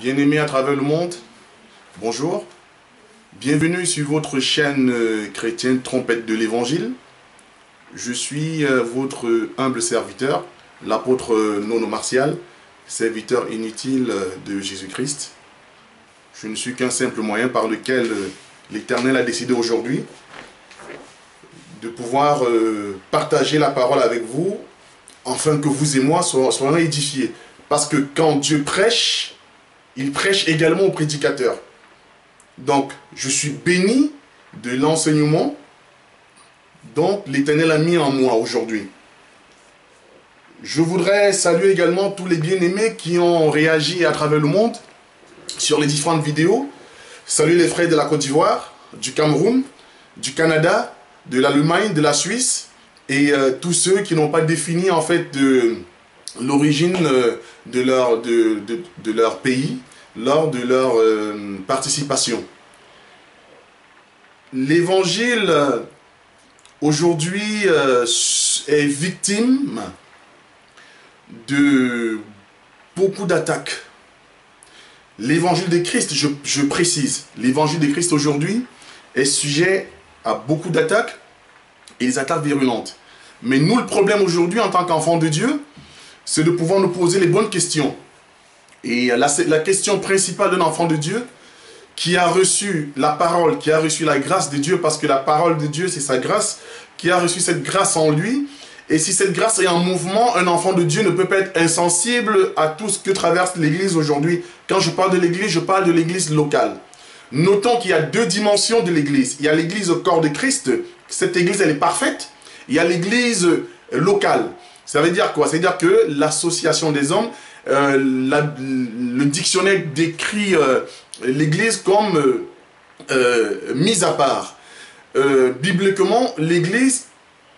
Bien-aimés à travers le monde, bonjour. Bienvenue sur votre chaîne chrétienne Trompette de l'Évangile. Je suis votre humble serviteur, l'apôtre Nono Martial, serviteur inutile de Jésus-Christ. Je ne suis qu'un simple moyen par lequel l'Éternel a décidé aujourd'hui de pouvoir partager la parole avec vous, afin que vous et moi soyons édifiés. Parce que quand Dieu prêche, il prêche également aux prédicateurs. Donc, je suis béni de l'enseignement dont l'Éternel a mis en moi aujourd'hui. Je voudrais saluer également tous les bien-aimés qui ont réagi à travers le monde sur les différentes vidéos. Saluer les frères de la Côte d'Ivoire, du Cameroun, du Canada, de l'Allemagne, de la Suisse et tous ceux qui n'ont pas défini en fait l'origine de leur pays lors de leur participation. L'évangile aujourd'hui est victime de beaucoup d'attaques. L'évangile de Christ, je précise, l'évangile de Christ aujourd'hui est sujet à beaucoup d'attaques et des attaques virulentes. Mais nous, le problème aujourd'hui en tant qu'enfants de Dieu, c'est de pouvoir nous poser les bonnes questions. Et la question principale d'un enfant de Dieu qui a reçu la parole, qui a reçu la grâce de Dieu, parce que la parole de Dieu, c'est sa grâce, qui a reçu cette grâce en lui. Et si cette grâce est en mouvement, un enfant de Dieu ne peut pas être insensible à tout ce que traverse l'Église aujourd'hui. Quand je parle de l'Église, je parle de l'Église locale. Notons qu'il y a deux dimensions de l'Église. Il y a l'Église au corps de Christ. Cette Église, elle est parfaite. Il y a l'Église locale. Ça veut dire quoi? Ça veut dire que l'association des hommes, le dictionnaire décrit l'Église comme mise à part. Bibliquement, l'Église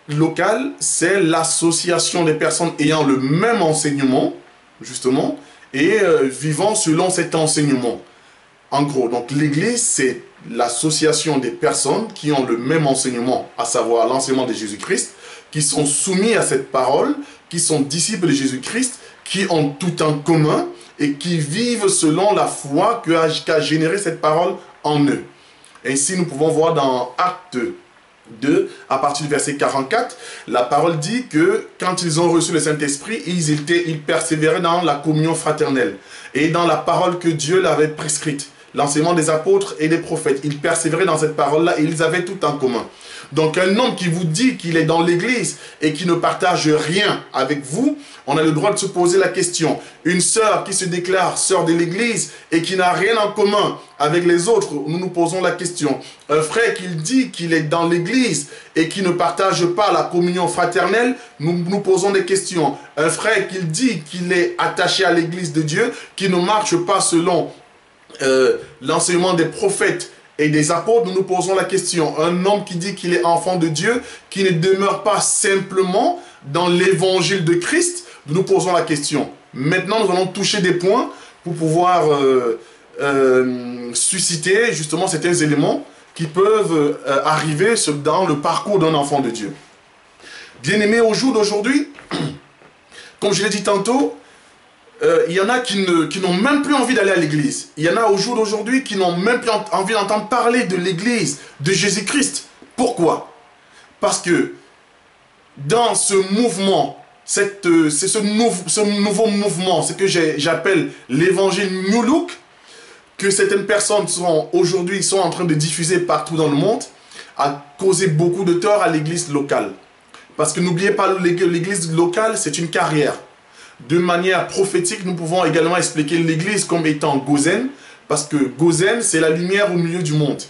locale, c'est l'association des personnes ayant le même enseignement, justement, et vivant selon cet enseignement. En gros, donc l'Église, c'est l'association des personnes qui ont le même enseignement, à savoir l'enseignement de Jésus-Christ, qui sont soumis à cette parole, qui sont disciples de Jésus-Christ, qui ont tout en commun et qui vivent selon la foi qu'a généré cette parole en eux. Ainsi, nous pouvons voir dans Actes 2, à partir du verset 44, la parole dit que quand ils ont reçu le Saint-Esprit, ils persévéraient dans la communion fraternelle et dans la parole que Dieu leur avait prescrite. L'enseignement des apôtres et des prophètes, ils persévéraient dans cette parole-là et ils avaient tout en commun. Donc un homme qui vous dit qu'il est dans l'église et qui ne partage rien avec vous, on a le droit de se poser la question. Une sœur qui se déclare sœur de l'église et qui n'a rien en commun avec les autres, nous nous posons la question. Un frère qui dit qu'il est dans l'église et qui ne partage pas la communion fraternelle, nous nous posons des questions. Un frère qui dit qu'il est attaché à l'église de Dieu, qui ne marche pas selon l'enseignement des prophètes et des apôtres, nous nous posons la question. Un homme qui dit qu'il est enfant de Dieu, qui ne demeure pas simplement dans l'évangile de Christ, nous nous posons la question. Maintenant, nous allons toucher des points pour pouvoir susciter justement certains éléments qui peuvent arriver dans le parcours d'un enfant de Dieu. Bien-aimés, au jour d'aujourd'hui, comme je l'ai dit tantôt, il y en a qui n'ont même plus envie d'aller à l'église. Il y en a au jour d'aujourd'hui qui n'ont même plus envie d'entendre parler de l'église, de Jésus-Christ. Pourquoi? Parce que dans ce mouvement, c'est ce nouveau mouvement, ce que j'appelle l'évangile New Look, que certaines personnes aujourd'hui sont en train de diffuser partout dans le monde, a causé beaucoup de tort à l'église locale. Parce que n'oubliez pas, l'église locale, c'est une carrière. De manière prophétique, nous pouvons également expliquer l'église comme étant Gozen, parce que Gozen, c'est la lumière au milieu du monde.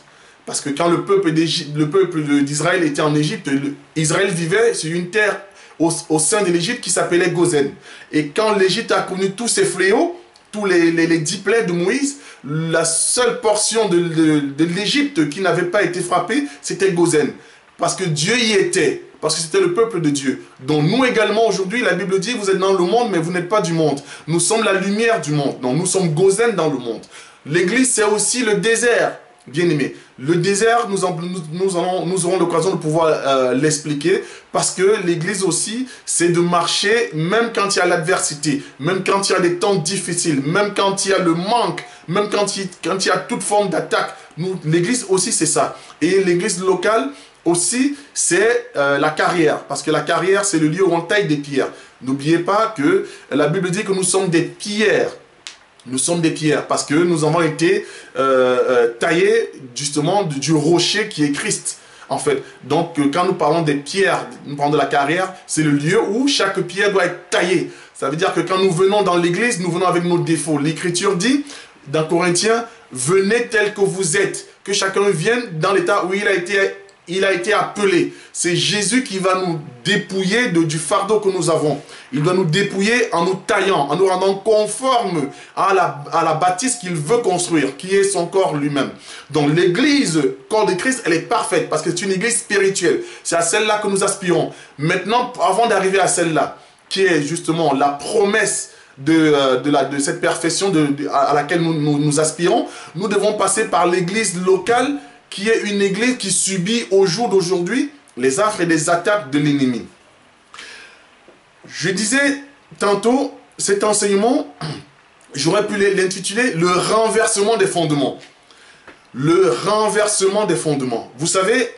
Parce que quand le peuple d'Israël était en Égypte, Israël vivait sur une terre au sein de l'Égypte qui s'appelait Gozen. Et quand l'Égypte a connu tous ses fléaux, tous les 10 plaies de Moïse, la seule portion de l'Égypte qui n'avait pas été frappée, c'était Gozen. Parce que Dieu y était. Parce que c'était le peuple de Dieu. Donc nous également aujourd'hui, la Bible dit, vous êtes dans le monde, mais vous n'êtes pas du monde. Nous sommes la lumière du monde. Donc nous sommes Gozen dans le monde. L'église, c'est aussi le désert. Bien-aimés, le désert, nous aurons l'occasion de pouvoir l'expliquer, parce que l'église aussi, c'est de marcher même quand il y a l'adversité, même quand il y a des temps difficiles, même quand il y a le manque, même quand il y a toute forme d'attaque. L'église aussi, c'est ça. Et l'église locale aussi, c'est la carrière, parce que la carrière, c'est le lieu où on taille des pierres. N'oubliez pas que la Bible dit que nous sommes des pierres. Nous sommes des pierres parce que nous avons été taillés justement du rocher qui est Christ. En fait, donc quand nous parlons des pierres, nous parlons de la carrière, c'est le lieu où chaque pierre doit être taillée. Ça veut dire que quand nous venons dans l'église, nous venons avec nos défauts. L'Écriture dit, dans Corinthiens, venez tel que vous êtes. Que chacun vienne dans l'état où il a été appelé. C'est Jésus qui va nous dépouiller du fardeau que nous avons. Il doit nous dépouiller en nous taillant, en nous rendant conformes à la bâtisse qu'il veut construire, qui est son corps lui-même. Donc l'église, corps de Christ, elle est parfaite parce que c'est une église spirituelle. C'est à celle-là que nous aspirons. Maintenant, avant d'arriver à celle-là, qui est justement la promesse de cette perfection à laquelle nous aspirons, nous devons passer par l'église locale, qui est une église qui subit au jour d'aujourd'hui les affres et les attaques de l'ennemi. Je disais tantôt, cet enseignement, j'aurais pu l'intituler « Le renversement des fondements ». Le renversement des fondements. Vous savez,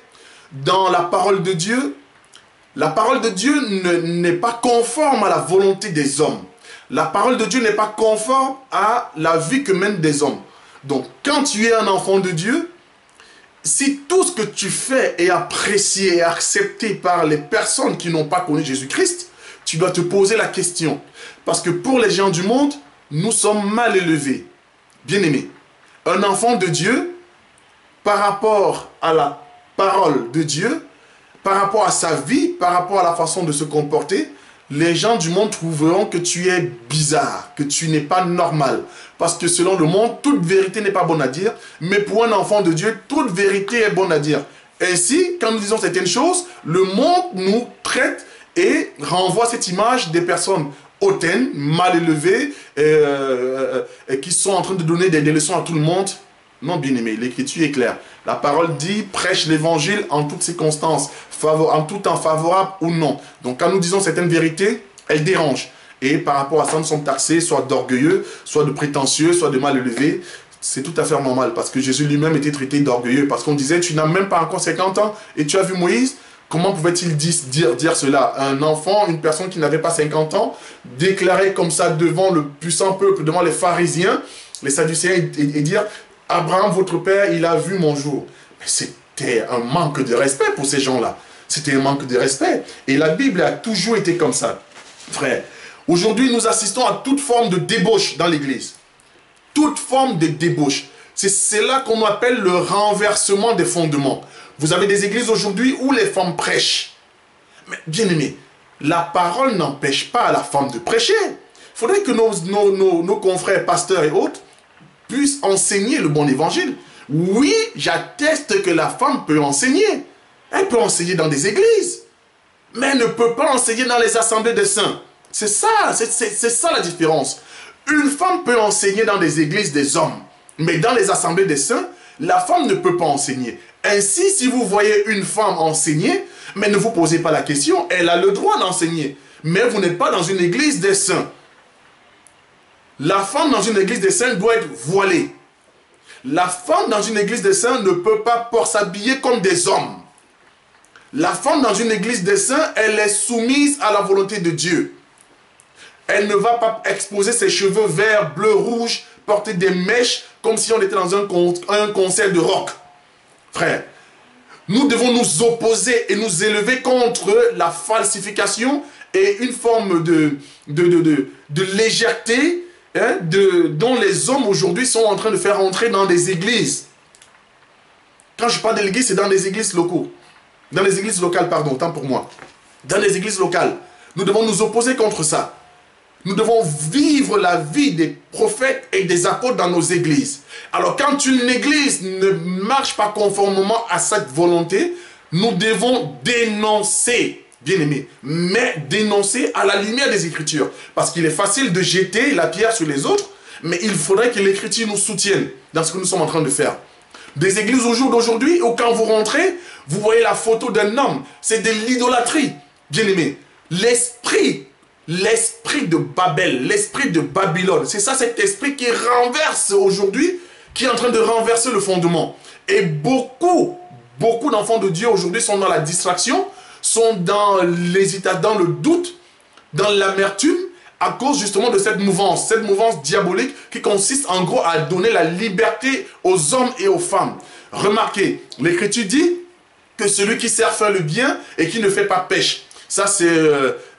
dans la parole de Dieu n'est pas conforme à la volonté des hommes. La parole de Dieu n'est pas conforme à la vie que mènent des hommes. Donc, quand tu es un enfant de Dieu, si tout ce que tu fais est apprécié et accepté par les personnes qui n'ont pas connu Jésus-Christ, tu dois te poser la question. Parce que pour les gens du monde, nous sommes mal élevés. Bien-aimés, un enfant de Dieu, par rapport à la parole de Dieu, par rapport à sa vie, par rapport à la façon de se comporter, les gens du monde trouveront que tu es bizarre, que tu n'es pas normal. Parce que selon le monde, toute vérité n'est pas bonne à dire, mais pour un enfant de Dieu, toute vérité est bonne à dire. Ainsi, quand nous disons certaines choses, le monde nous traite et renvoie cette image des personnes hautaines, mal élevées, qui sont en train de donner des leçons à tout le monde. Non, bien-aimé, l'écriture est claire. La parole dit, prêche l'évangile en toutes circonstances, en tout temps favorable ou non. Donc quand nous disons certaines vérités, elles dérangent. Et par rapport à ça, nous sommes taxés soit d'orgueilleux, soit de prétentieux, soit de mal élevés. C'est tout à fait normal parce que Jésus lui-même était traité d'orgueilleux. Parce qu'on disait, tu n'as même pas encore 50 ans et tu as vu Moïse. Comment pouvait-il dire cela? Un enfant, une personne qui n'avait pas 50 ans, déclarer comme ça devant le puissant peuple, devant les pharisiens, les sadducéens, et dire, Abraham, votre père, il a vu mon jour. Mais c'était un manque de respect pour ces gens-là. C'était un manque de respect. Et la Bible a toujours été comme ça. Frère, aujourd'hui, nous assistons à toute forme de débauche dans l'église. Toute forme de débauche. C'est cela qu'on appelle le renversement des fondements. Vous avez des églises aujourd'hui où les femmes prêchent. Mais bien aimé, la parole n'empêche pas la femme de prêcher. Il faudrait que nos confrères, pasteurs et autres, puissent enseigner le bon évangile. Oui, j'atteste que la femme peut enseigner. Elle peut enseigner dans des églises. Mais elle ne peut pas enseigner dans les assemblées des saints. C'est ça la différence. Une femme peut enseigner dans des églises des hommes. Mais dans les assemblées des saints, la femme ne peut pas enseigner. Ainsi, si vous voyez une femme enseigner, mais ne vous posez pas la question, elle a le droit d'enseigner. Mais vous n'êtes pas dans une église des saints. La femme dans une église des saints doit être voilée. La femme dans une église des saints ne peut pas s'habiller comme des hommes. La femme dans une église des saints, elle est soumise à la volonté de Dieu. Elle ne va pas exposer ses cheveux verts, bleus, rouges, porter des mèches comme si on était dans un concert de rock. Frère, nous devons nous opposer et nous élever contre la falsification et une forme de légèreté dont les hommes aujourd'hui sont en train de faire entrer dans des églises. Quand je parle de l'église, c'est dans les églises locaux. Dans les églises locales, pardon, autant pour moi. Dans les églises locales. Nous devons nous opposer contre ça. Nous devons vivre la vie des prophètes et des apôtres dans nos églises. Alors quand une église ne marche pas conformément à cette volonté, nous devons dénoncer, bien aimé, mais dénoncer à la lumière des Écritures. Parce qu'il est facile de jeter la pierre sur les autres, mais il faudrait que l'Écriture nous soutienne dans ce que nous sommes en train de faire. Des églises au jour d'aujourd'hui où quand vous rentrez, vous voyez la photo d'un homme. C'est de l'idolâtrie, bien aimé. L'esprit de Babel, l'esprit de Babylone, c'est ça cet esprit qui renverse aujourd'hui, qui est en train de renverser le fondement. Et beaucoup d'enfants de Dieu aujourd'hui sont dans la distraction, sont dans l'hésitation, dans le doute, dans l'amertume, à cause justement de cette mouvance diabolique qui consiste en gros à donner la liberté aux hommes et aux femmes. Remarquez, l'Écriture dit que celui qui sert faire le bien et qui ne fait pas pêche. Ça c'est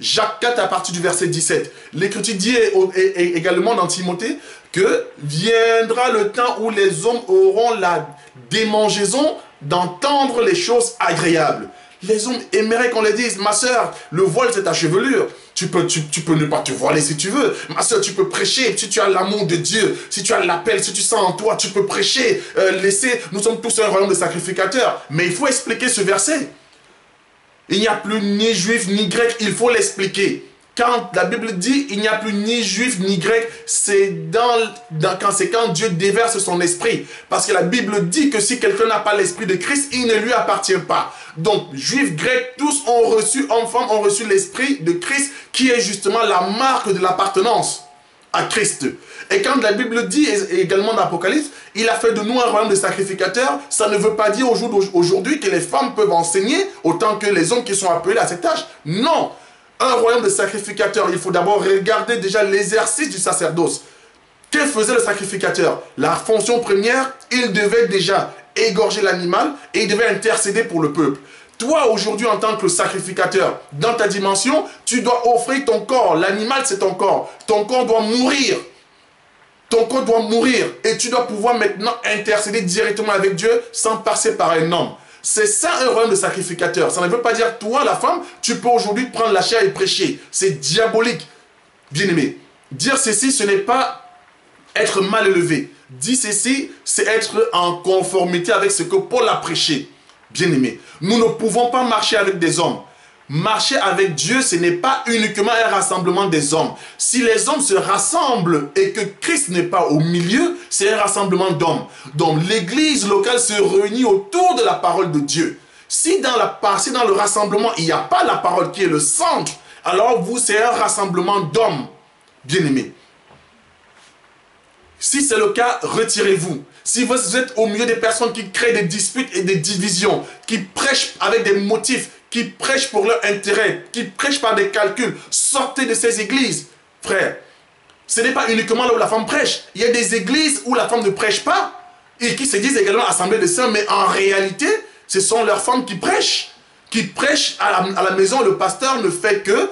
Jacques 4 à partir du verset 17. L'Écriture dit également dans Timothée que viendra le temps où les hommes auront la démangeaison d'entendre les choses agréables. Les hommes aimeraient qu'on les dise, ma soeur, le voile c'est ta chevelure. Tu peux ne pas te voiler si tu veux. Ma soeur, tu peux prêcher si tu as l'amour de Dieu, si tu as l'appel, si tu sens en toi, tu peux prêcher. Nous sommes tous un royaume de sacrificateurs. Mais il faut expliquer ce verset. Il n'y a plus ni juif ni grec, il faut l'expliquer. Quand la Bible dit il n'y a plus ni juif ni grec, c'est quand Dieu déverse son esprit. Parce que la Bible dit que si quelqu'un n'a pas l'esprit de Christ, il ne lui appartient pas. Donc, juifs, grecs, tous ont reçu, hommes, femmes, ont reçu l'esprit de Christ qui est justement la marque de l'appartenance à Christ. Et quand la Bible dit, et également dans l'Apocalypse, il a fait de nous un royaume de sacrificateurs, ça ne veut pas dire aujourd'hui que les femmes peuvent enseigner autant que les hommes qui sont appelés à cette tâche. Non! Un royaume de sacrificateurs, il faut d'abord regarder déjà l'exercice du sacerdoce. Que faisait le sacrificateur? La fonction première, il devait déjà égorger l'animal et il devait intercéder pour le peuple. Toi, aujourd'hui, en tant que sacrificateur, dans ta dimension, tu dois offrir ton corps. L'animal, c'est ton corps. Ton corps doit mourir. Ton corps doit mourir. Et tu dois pouvoir maintenant intercéder directement avec Dieu sans passer par un homme. C'est ça un royaume de sacrificateur. Ça ne veut pas dire, toi, la femme, tu peux aujourd'hui prendre la chair et prêcher. C'est diabolique. Bien-aimé. Dire ceci, ce n'est pas être mal élevé. Dire ceci, c'est être en conformité avec ce que Paul a prêché. Bien-aimé. Nous ne pouvons pas marcher avec des hommes. Marcher avec Dieu, ce n'est pas uniquement un rassemblement des hommes. Si les hommes se rassemblent et que Christ n'est pas au milieu, c'est un rassemblement d'hommes. Donc l'église locale se réunit autour de la parole de Dieu. Si dans le rassemblement, il n'y a pas la parole qui est le centre, alors vous, c'est un rassemblement d'hommes. Bien-aimés. Si c'est le cas, retirez-vous. Si vous êtes au milieu des personnes qui créent des disputes et des divisions, qui prêchent avec des motifs, qui prêchent pour leur intérêt, qui prêchent par des calculs, sortez de ces églises, frère. Ce n'est pas uniquement là où la femme prêche. Il y a des églises où la femme ne prêche pas et qui se disent également assemblée de saints, mais en réalité, ce sont leurs femmes qui prêchent. Qui prêchent à la maison, le pasteur ne fait que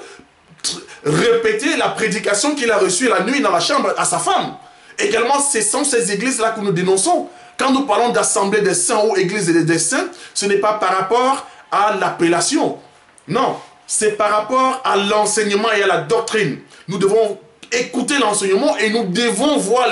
répéter la prédication qu'il a reçue la nuit dans la chambre à sa femme. Également, ce sont ces églises-là que nous dénonçons. Quand nous parlons d'assemblée des saints ou église des saints, ce n'est pas par rapport à l'appellation. Non, c'est par rapport à l'enseignement et à la doctrine. Nous devons écouter l'enseignement et nous devons voir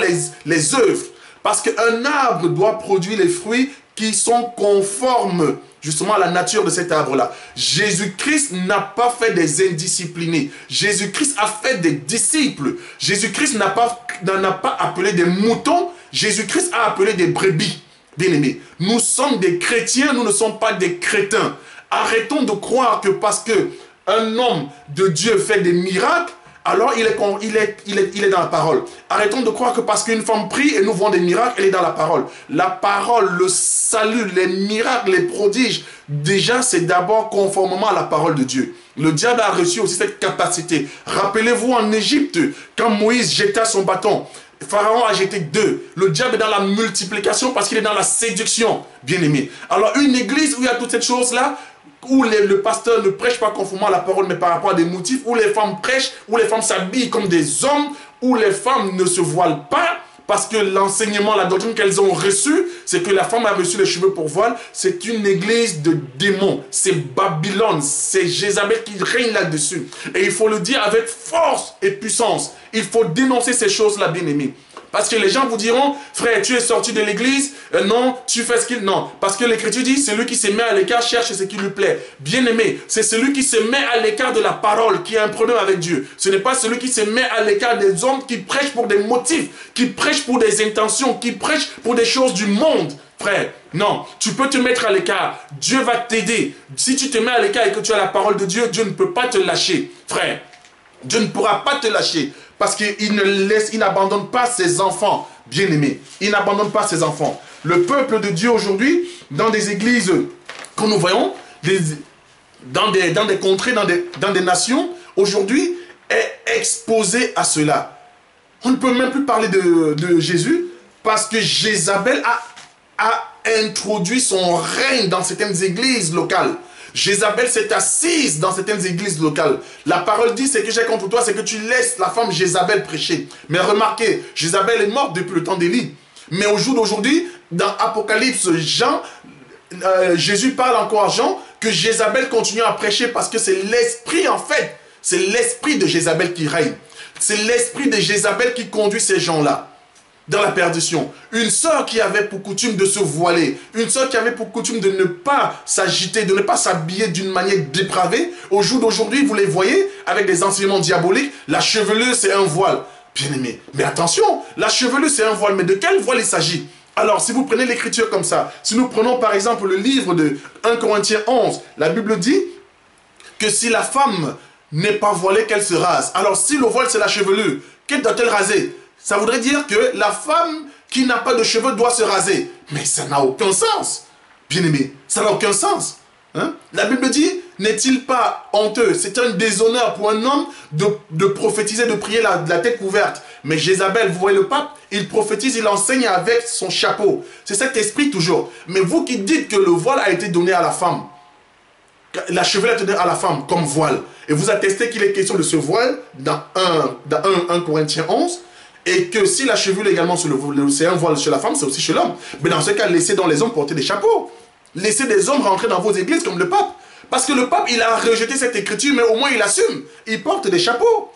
les œuvres. Parce qu'un arbre doit produire les fruits qui sont conformes justement à la nature de cet arbre-là. Jésus-Christ n'a pas fait des indisciplinés. Jésus-Christ a fait des disciples. Jésus-Christ n'en a pas appelé des moutons. Jésus-Christ a appelé des brebis. Bien-aimés, nous sommes des chrétiens, nous ne sommes pas des crétins. Arrêtons de croire que parce qu'un homme de Dieu fait des miracles, alors il est dans la parole. Arrêtons de croire que parce qu'une femme prie et nous voyons des miracles, elle est dans la parole. La parole, le salut, les miracles, les prodiges, déjà c'est d'abord conformément à la parole de Dieu. Le diable a reçu aussi cette capacité. Rappelez-vous en Égypte, quand Moïse jeta son bâton, Pharaon a jeté 2. Le diable est dans la multiplication parce qu'il est dans la séduction, bien aimé. Alors une église où il y a toutes ces choses-là, où le pasteur ne prêche pas conformément à la parole, mais par rapport à des motifs, où les femmes prêchent, où les femmes s'habillent comme des hommes, où les femmes ne se voilent pas, parce que l'enseignement, la doctrine qu'elles ont reçue, c'est que la femme a reçu les cheveux pour voile, c'est une église de démons, c'est Babylone, c'est Jézabel qui règne là-dessus. Et il faut le dire avec force et puissance, il faut dénoncer ces choses-là, bien aimés. Parce que les gens vous diront, frère, tu es sorti de l'église, non, tu fais ce qu'il... Non, parce que l'Écriture dit, celui qui se met à l'écart cherche ce qui lui plaît. Bien-aimé, c'est celui qui se met à l'écart de la parole, qui a un problème avec Dieu. Ce n'est pas celui qui se met à l'écart des hommes qui prêchent pour des motifs, qui prêchent pour des intentions, qui prêchent pour des choses du monde. Frère, non, tu peux te mettre à l'écart. Dieu va t'aider. Si tu te mets à l'écart et que tu as la parole de Dieu, Dieu ne peut pas te lâcher. Frère, Dieu ne pourra pas te lâcher. Parce qu'il n'abandonne pas ses enfants, bien-aimés. Il n'abandonne pas ses enfants. Le peuple de Dieu aujourd'hui, dans des églises que nous voyons, dans des contrées, dans des nations, aujourd'hui, est exposé à cela. On ne peut même plus parler de Jésus parce que Jézabel a introduit son règne dans certaines églises locales. Jézabel s'est assise dans certaines églises locales. La parole dit, ce que j'ai contre toi, c'est que tu laisses la femme Jézabel prêcher. Mais remarquez, Jézabel est morte depuis le temps d'Élie. Mais au jour d'aujourd'hui, dans Apocalypse, Jésus parle encore à Jean que Jézabel continue à prêcher parce que c'est l'esprit en fait. C'est l'esprit de Jézabel qui règne. C'est l'esprit de Jézabel qui conduit ces gens-là dans la perdition. Une sœur qui avait pour coutume de se voiler, une sœur qui avait pour coutume de ne pas s'agiter, de ne pas s'habiller d'une manière dépravée, au jour d'aujourd'hui, vous les voyez avec des enseignements diaboliques, la chevelure c'est un voile. Bien aimé, mais attention, la chevelure c'est un voile, mais de quel voile il s'agit? Alors, si vous prenez l'écriture comme ça, si nous prenons par exemple le livre de 1 Corinthiens 11, la Bible dit que si la femme n'est pas voilée, qu'elle se rase. Alors, si le voile c'est la chevelure, qu'elle doit-elle raser? Ça voudrait dire que la femme qui n'a pas de cheveux doit se raser. Mais ça n'a aucun sens. Bien aimé, ça n'a aucun sens. Hein? La Bible dit, n'est-il pas honteux? C'est un déshonneur pour un homme de prophétiser, de prier la tête couverte. Mais Jézabel, vous voyez le pape, il prophétise, il enseigne avec son chapeau. C'est cet esprit toujours. Mais vous qui dites que le voile a été donné à la femme, la chevelure a été donnée à la femme comme voile, et vous attestez qu'il est question de ce voile dans 1 Corinthiens 11, et que si la chevelure également c'est un voile chez la femme, c'est aussi chez l'homme. Mais dans ce cas, laissez donc les hommes porter des chapeaux. Laissez des hommes rentrer dans vos églises comme le pape. Parce que le pape, il a rejeté cette écriture, mais au moins il assume. Il porte des chapeaux.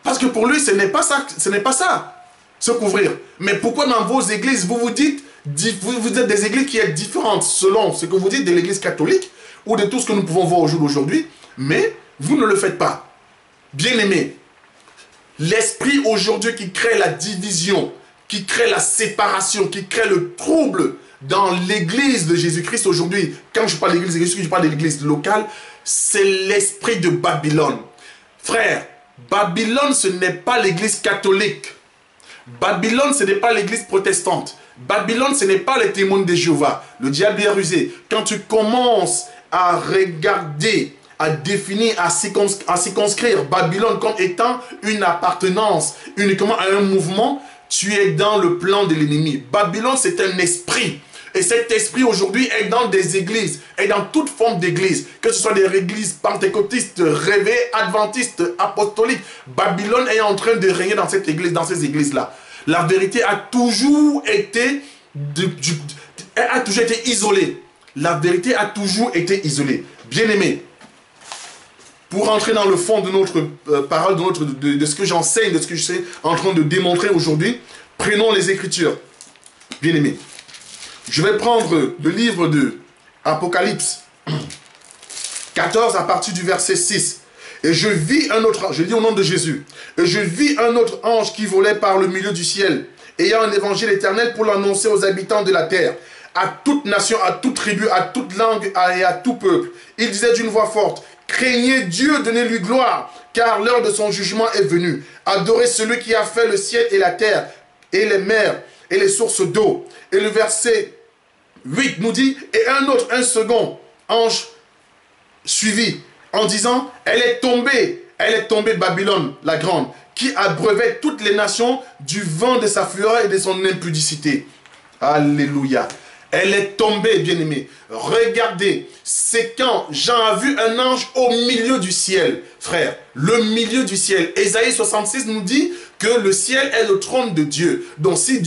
Parce que pour lui, ce n'est pas ça, se couvrir. Mais pourquoi dans vos églises, vous dites, vous êtes des églises qui sont différentes selon ce que vous dites de l'église catholique ou de tout ce que nous pouvons voir au jour d'aujourd'hui, mais vous ne le faites pas. Bien-aimés, l'esprit aujourd'hui qui crée la division, qui crée la séparation, qui crée le trouble dans l'église de Jésus-Christ aujourd'hui, quand je parle de l'église de Jésus-Christ, je parle de l'église locale, c'est l'esprit de Babylone. Frère, Babylone, ce n'est pas l'église catholique. Babylone, ce n'est pas l'église protestante. Babylone, ce n'est pas les témoins de Jéhovah. Le diable est rusé. Quand tu commences à regarder, à définir, à circonscrire Babylone comme étant une appartenance uniquement à un mouvement, tu es dans le plan de l'ennemi. Babylone, c'est un esprit. Et cet esprit aujourd'hui est dans des églises, est dans toute forme d'église, que ce soit des églises pentecôtistes, réveillées, adventistes, apostoliques. Babylone est en train de régner dans cette église, dans ces églises-là. La vérité a toujours été isolée. La vérité a toujours été isolée. Bien-aimés, pour entrer dans le fond de notre parole, de ce que j'enseigne, de ce que je suis en train de démontrer aujourd'hui, prenons les Écritures. Bien-aimés, je vais prendre le livre de Apocalypse 14 à partir du verset 6. Et je vis un autre ange, je dis au nom de Jésus, et je vis un autre ange qui volait par le milieu du ciel, ayant un évangile éternel pour l'annoncer aux habitants de la terre, à toute nation, à toute tribu, à toute langue et à tout peuple. Il disait d'une voix forte, craignez Dieu, donnez-lui gloire, car l'heure de son jugement est venue. Adorez celui qui a fait le ciel et la terre, et les mers, et les sources d'eau. Et le verset 8 nous dit, et un second ange suivit, en disant, elle est tombée Babylone, la grande, qui abreuvait toutes les nations du vent de sa fureur et de son impudicité. Alléluia. Elle est tombée, bien-aimée. Regardez, c'est quand Jean a vu un ange au milieu du ciel, frère. Le milieu du ciel. Ésaïe 66 nous dit que le ciel est le trône de Dieu. Donc si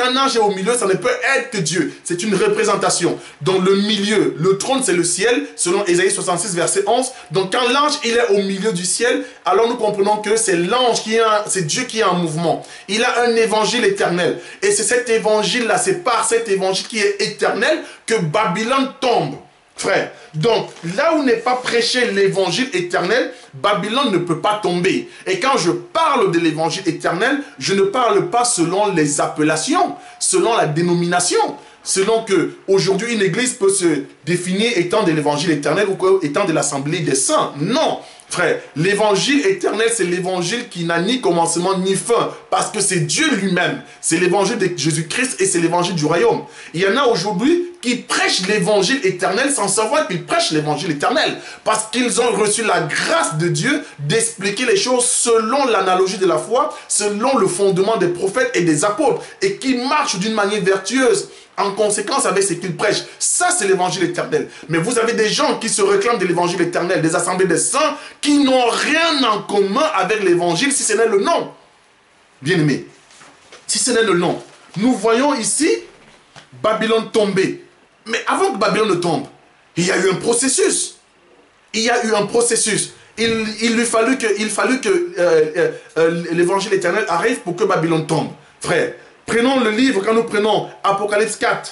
un ange est au milieu, ça ne peut être que Dieu. C'est une représentation. Donc le milieu, le trône c'est le ciel, selon Ésaïe 66 verset 11. Donc quand l'ange il est au milieu du ciel, alors nous comprenons que c'est l'ange c'est Dieu qui est en mouvement. Il a un évangile éternel. Et c'est cet évangile là, c'est par cet évangile qui est éternel que Babylone tombe. Frère, donc là où n'est pas prêché l'évangile éternel, Babylone ne peut pas tomber. Et quand je parle de l'évangile éternel, je ne parle pas selon les appellations, selon la dénomination, selon que aujourd'hui une église peut se définir étant de l'évangile éternel ou étant de l'assemblée des saints. Non, frère, l'évangile éternel, c'est l'évangile qui n'a ni commencement ni fin, parce que c'est Dieu lui-même. C'est l'évangile de Jésus-Christ et c'est l'évangile du royaume. Il y en a aujourd'hui qui prêchent l'évangile éternel sans savoir qu'ils prêchent l'évangile éternel, parce qu'ils ont reçu la grâce de Dieu d'expliquer les choses selon l'analogie de la foi, selon le fondement des prophètes et des apôtres, et qui marchent d'une manière vertueuse en conséquence avec ce qu'ils prêchent. Ça, c'est l'évangile éternel. Mais vous avez des gens qui se réclament de l'évangile éternel, des assemblées des saints, qui n'ont rien en commun avec l'évangile, si ce n'est le nom. Bien-aimé, si ce n'est le nom. Nous voyons ici Babylone tomber. Mais avant que Babylone ne tombe, il y a eu un processus. Il y a eu un processus. Il fallut que l'évangile éternel arrive pour que Babylone tombe. Frère, prenons le livre, quand nous prenons Apocalypse 4,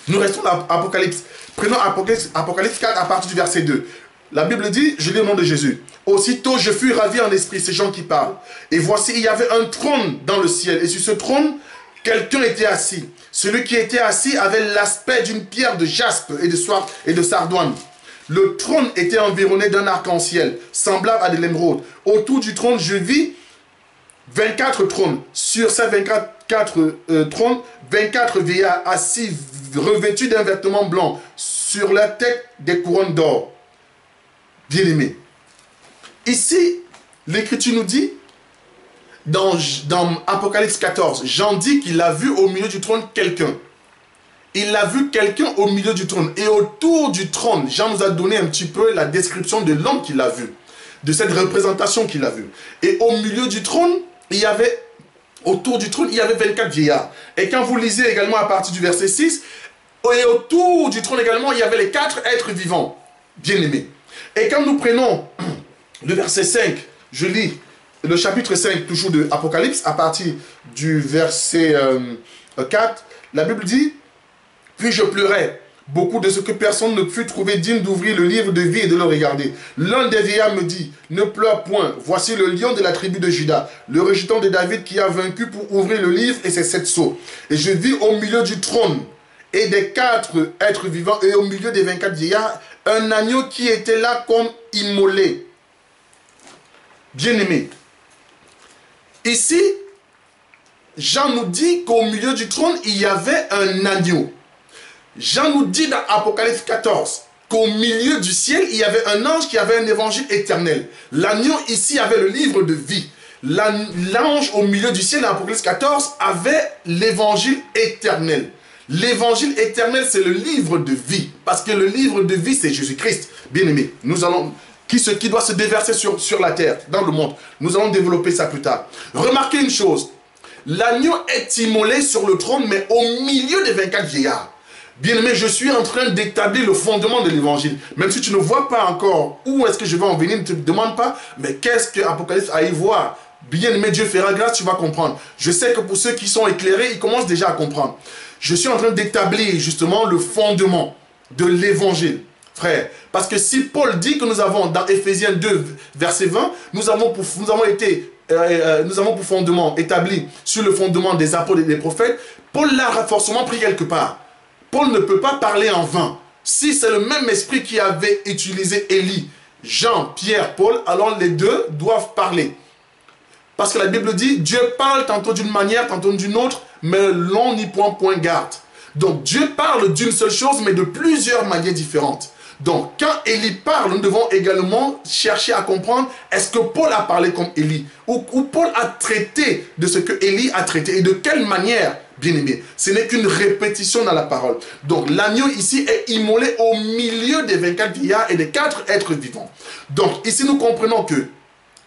nous restons à Apocalypse. Prenons Apocalypse 4 à partir du verset 2. La Bible dit, je lis au nom de Jésus. Aussitôt je fus ravi en esprit, ces gens qui parlent. Et voici, il y avait un trône dans le ciel. Et sur ce trône, quelqu'un était assis. Celui qui était assis avait l'aspect d'une pierre de jaspe et de sardoine. Le trône était environné d'un arc-en-ciel, semblable à de l'émeraude. Autour du trône, je vis 24 trônes. Sur ces 24 trônes, 24 vieillards assis, revêtus d'un vêtement blanc, sur la tête des couronnes d'or. Bien-aimés. Ici, l'Écriture nous dit, dans Apocalypse 14, Jean dit qu'il a vu au milieu du trône quelqu'un. Il a vu quelqu'un au milieu du trône. Et autour du trône, Jean nous a donné un petit peu la description de l'homme qu'il a vu, de cette représentation qu'il a vue. Et au milieu du trône, autour du trône, il y avait 24 vieillards. Et quand vous lisez également à partir du verset 6, et autour du trône également, il y avait les 4 êtres vivants, bien-aimés. Et quand nous prenons le verset 5, je lis le chapitre 5 toujours de Apocalypse, à partir du verset 4, la Bible dit, « Puis je pleurais beaucoup de ce que personne ne put trouver digne d'ouvrir le livre de vie et de le regarder. L'un des vieillards me dit, ne pleure point, voici le lion de la tribu de Juda, le rejeton de David qui a vaincu pour ouvrir le livre et ses 7 sceaux. Et je vis au milieu du trône et des 4 êtres vivants et au milieu des 24 vieillards, un agneau qui était là comme immolé. » Bien-aimé, ici, Jean nous dit qu'au milieu du trône, il y avait un agneau. Jean nous dit dans Apocalypse 14 qu'au milieu du ciel, il y avait un ange qui avait un évangile éternel. L'agneau ici avait le livre de vie. L'ange au milieu du ciel, dans Apocalypse 14, avait l'évangile éternel. L'évangile éternel, c'est le livre de vie. Parce que le livre de vie, c'est Jésus-Christ. Bien-aimé, nous allons... Qui doit se déverser sur la terre, dans le monde. Nous allons développer ça plus tard. Remarquez une chose. L'agneau est immolé sur le trône, mais au milieu des 24 vieillards. Bien-aimé, je suis en train d'établir le fondement de l'évangile. Même si tu ne vois pas encore où est-ce que je vais en venir, ne te demande pas, mais qu'est-ce que Apocalypse a à y voir? Bien-aimé, Dieu fera grâce, tu vas comprendre. Je sais que pour ceux qui sont éclairés, ils commencent déjà à comprendre. Je suis en train d'établir justement le fondement de l'évangile. Frère, parce que si Paul dit que nous avons dans Éphésiens 2, verset 20, nous avons pour fondement établi sur le fondement des apôtres et des prophètes, Paul l'a forcément pris quelque part. Paul ne peut pas parler en vain. Si c'est le même esprit qui avait utilisé Élie, Jean, Pierre, Paul, alors les deux doivent parler. Parce que la Bible dit, Dieu parle tantôt d'une manière, tantôt d'une autre, mais l'on n'y prend point garde. Donc Dieu parle d'une seule chose, mais de plusieurs manières différentes. Donc, quand Élie parle, nous devons également chercher à comprendre, est-ce que Paul a parlé comme Élie? Ou Paul a traité de ce que Élie a traité? Et de quelle manière, bien aimé? Ce n'est qu'une répétition dans la parole. Donc, l'agneau ici est immolé au milieu des 24 vieillards et des 4 êtres vivants. Donc, ici, nous comprenons que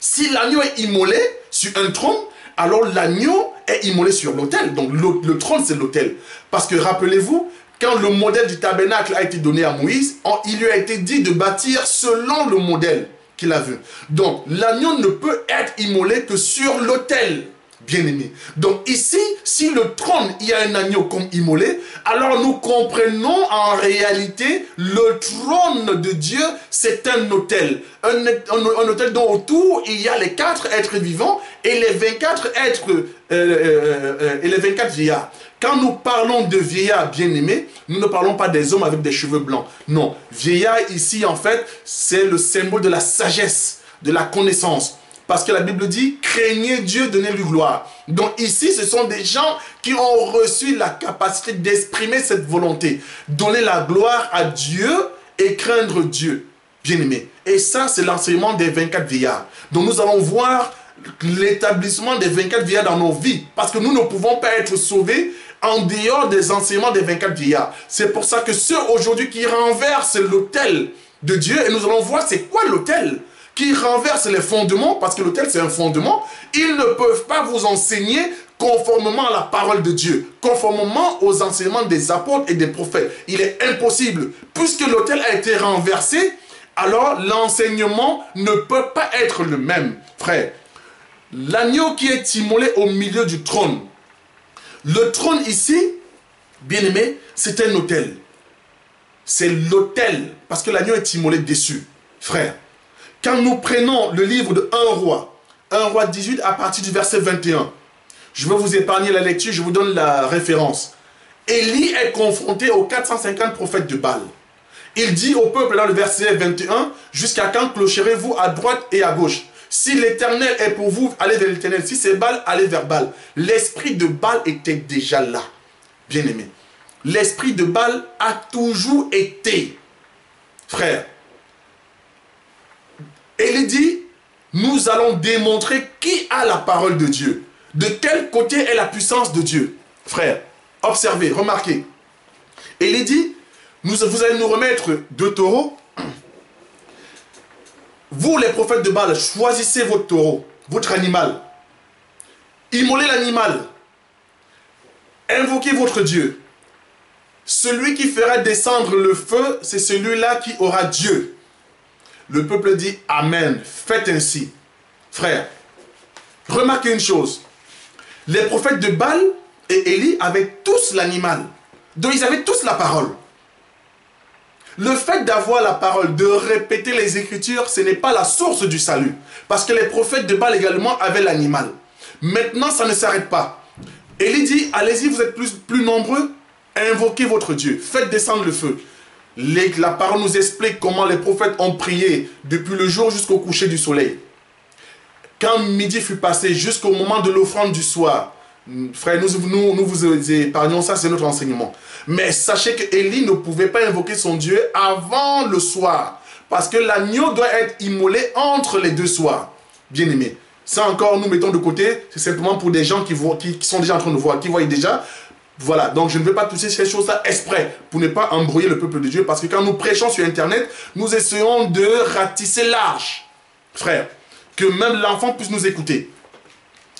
si l'agneau est immolé sur un trône, alors l'agneau est immolé sur l'autel. Donc, le trône, c'est l'autel. Parce que, rappelez-vous, quand le modèle du tabernacle a été donné à Moïse, il lui a été dit de bâtir selon le modèle qu'il a vu. Donc, l'agneau ne peut être immolé que sur l'autel. bien-aimés. Donc ici, si le trône, il y a un agneau comme immolé, alors nous comprenons en réalité le trône de Dieu, c'est un autel. Un autel dont autour, il y a les 4 êtres vivants et les 24 êtres et les 24 vieillards. Quand nous parlons de vieillards bien-aimés, nous ne parlons pas des hommes avec des cheveux blancs. Non, vieillard ici, en fait, c'est le symbole de la sagesse, de la connaissance. Parce que la Bible dit, craignez Dieu, donnez-lui gloire. Donc ici, ce sont des gens qui ont reçu la capacité d'exprimer cette volonté. Donner la gloire à Dieu et craindre Dieu, bien-aimé. Et ça, c'est l'enseignement des 24 vieillards. Donc nous allons voir l'établissement des 24 vieillards dans nos vies. Parce que nous ne pouvons pas être sauvés en dehors des enseignements des 24 vieillards. C'est pour ça que ceux aujourd'hui qui renversent l'autel de Dieu, et nous allons voir c'est quoi l'autel, qui renversent les fondements, parce que l'autel c'est un fondement, ils ne peuvent pas vous enseigner conformément à la parole de Dieu, conformément aux enseignements des apôtres et des prophètes. Il est impossible. Puisque l'autel a été renversé, alors l'enseignement ne peut pas être le même. Frère, l'agneau qui est immolé au milieu du trône, le trône ici, bien-aimé, c'est un autel. C'est l'autel, parce que l'agneau est immolé dessus. Frère, quand nous prenons le livre de 1 roi 18 à partir du verset 21, je vais vous épargner la lecture, je vous donne la référence. Élie est confronté aux 450 prophètes de Baal. Il dit au peuple dans le verset 21, « Jusqu'à quand clocherez-vous à droite et à gauche ? Si l'Éternel est pour vous, allez vers l'Éternel. Si c'est Baal, allez vers Baal. » L'esprit de Baal était déjà là, bien-aimé. L'esprit de Baal a toujours été, frère. Élie dit, nous allons démontrer qui a la parole de Dieu. De quel côté est la puissance de Dieu. Frère, observez, remarquez. Élie dit, vous allez nous remettre 2 taureaux. Vous, les prophètes de Baal, choisissez votre taureau, votre animal. Immolez l'animal. Invoquez votre Dieu. Celui qui fera descendre le feu, c'est celui-là qui aura Dieu. Le peuple dit Amen, faites ainsi. Frère, remarquez une chose. Les prophètes de Baal et Élie avaient tous l'animal. Donc ils avaient tous la parole. Le fait d'avoir la parole, de répéter les Écritures, ce n'est pas la source du salut. Parce que les prophètes de Baal également avaient l'animal. Maintenant, ça ne s'arrête pas. Élie dit, allez-y, vous êtes plus nombreux, invoquez votre Dieu, faites descendre le feu. La parole nous explique comment les prophètes ont prié depuis le jour jusqu'au coucher du soleil. Quand midi fut passé jusqu'au moment de l'offrande du soir, frère, nous vous épargnons ça, c'est notre enseignement. Mais sachez que Élie ne pouvait pas invoquer son Dieu avant le soir. Parce que l'agneau doit être immolé entre les 2 soirs. Bien aimé. Ça encore, nous mettons de côté. C'est simplement pour des gens qui sont déjà en train de voir, qui voient déjà. Voilà, donc je ne vais pas toucher ces choses-là exprès pour ne pas embrouiller le peuple de Dieu. Parce que quand nous prêchons sur Internet, nous essayons de ratisser large. Frère, que même l'enfant puisse nous écouter.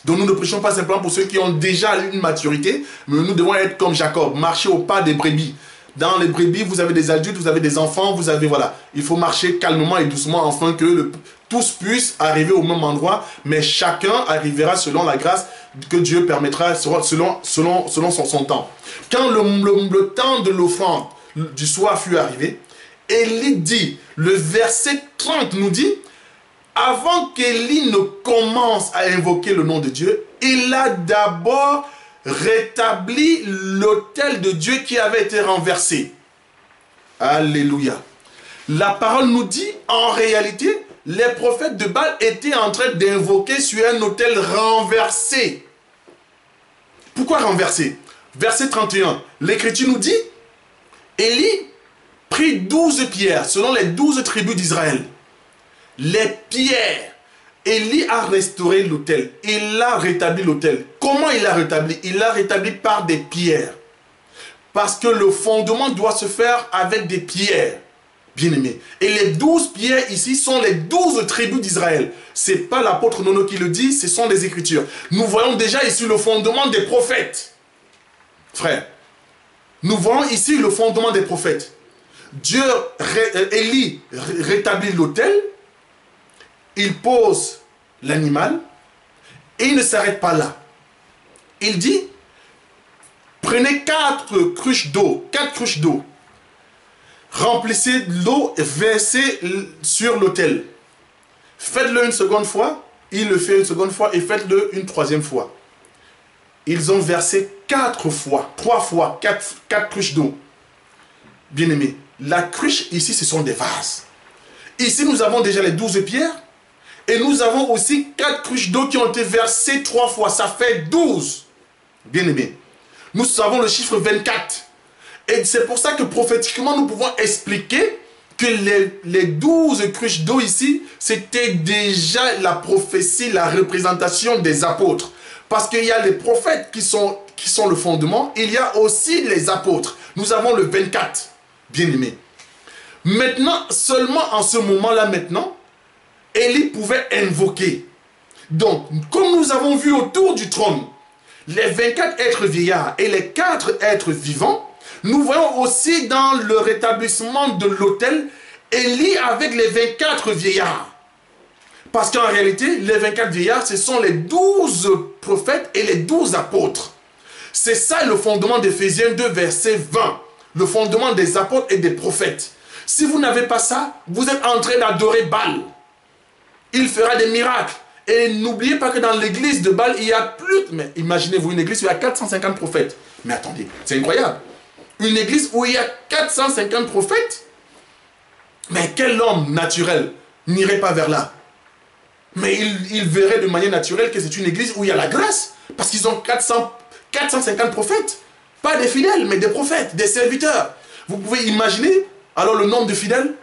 Donc nous ne prêchons pas simplement pour ceux qui ont déjà une maturité, mais nous devons être comme Jacob, marcher au pas des brebis. Dans les brebis, vous avez des adultes, vous avez des enfants, vous avez, voilà. Il faut marcher calmement et doucement afin que tous puissent arriver au même endroit, mais chacun arrivera selon la grâce que Dieu permettra, selon son temps. Quand le temps de l'offrande du soir fut arrivé, Élie dit, le verset 30 nous dit, avant qu'Élie ne commence à invoquer le nom de Dieu, il a d'abord rétabli l'autel de Dieu qui avait été renversé. Alléluia. La parole nous dit, en réalité, les prophètes de Baal étaient en train d'invoquer sur un autel renversé. Pourquoi renversé? Verset 31, l'Écriture nous dit, Élie prit 12 pierres, selon les 12 tribus d'Israël. Les pierres. Élie a restauré l'autel. Il a rétabli l'autel. Comment il l'a rétabli? Il l'a rétabli par des pierres. Parce que le fondement doit se faire avec des pierres. Bien-aimés. Et les 12 pierres ici sont les 12 tribus d'Israël. Ce n'est pas l'apôtre Nono qui le dit, ce sont les Écritures. Nous voyons déjà ici le fondement des prophètes. Frère, nous voyons ici le fondement des prophètes. Élie rétablit l'autel. Il pose l'animal et il ne s'arrête pas là. il dit, prenez 4 cruches d'eau, remplissez l'eau, versez sur l'autel. Faites-le une seconde fois, il le fait une seconde fois et faites-le une troisième fois. Ils ont versé 4 fois, 3 fois, 4 cruches d'eau. Bien aimé, la cruche ici ce sont des vases. Ici nous avons déjà les 12 pierres et nous avons aussi 4 cruches d'eau qui ont été versées 3 fois, ça fait 12. Bien aimé, nous savons le chiffre 24. Et c'est pour ça que prophétiquement nous pouvons expliquer que les 12 cruches d'eau ici, c'était déjà la prophétie, la représentation des apôtres. Parce qu'il y a les prophètes qui sont le fondement, il y a aussi les apôtres. Nous avons le 24, bien aimé. Maintenant, seulement en ce moment-là maintenant, Élie pouvait invoquer. Donc, comme nous avons vu autour du trône, les 24 êtres vieillards et les 4 êtres vivants, nous voyons aussi dans le rétablissement de l'autel, Élie avec les 24 vieillards. Parce qu'en réalité, les 24 vieillards, ce sont les 12 prophètes et les 12 apôtres. C'est ça le fondement d'Éphésiens 2, verset 20. Le fondement des apôtres et des prophètes. Si vous n'avez pas ça, vous êtes en train d'adorer Baal. Il fera des miracles. Et n'oubliez pas que dans l'église de Baal, il y a plus... Mais imaginez-vous une église où il y a 450 prophètes. Mais attendez, c'est incroyable. Une église où il y a 450 prophètes. Mais quel homme naturel n'irait pas vers là? Mais il verrait de manière naturelle que c'est une église où il y a la grâce. Parce qu'ils ont 450 prophètes. Pas des fidèles, mais des prophètes, des serviteurs. Vous pouvez imaginer alors le nombre de fidèles?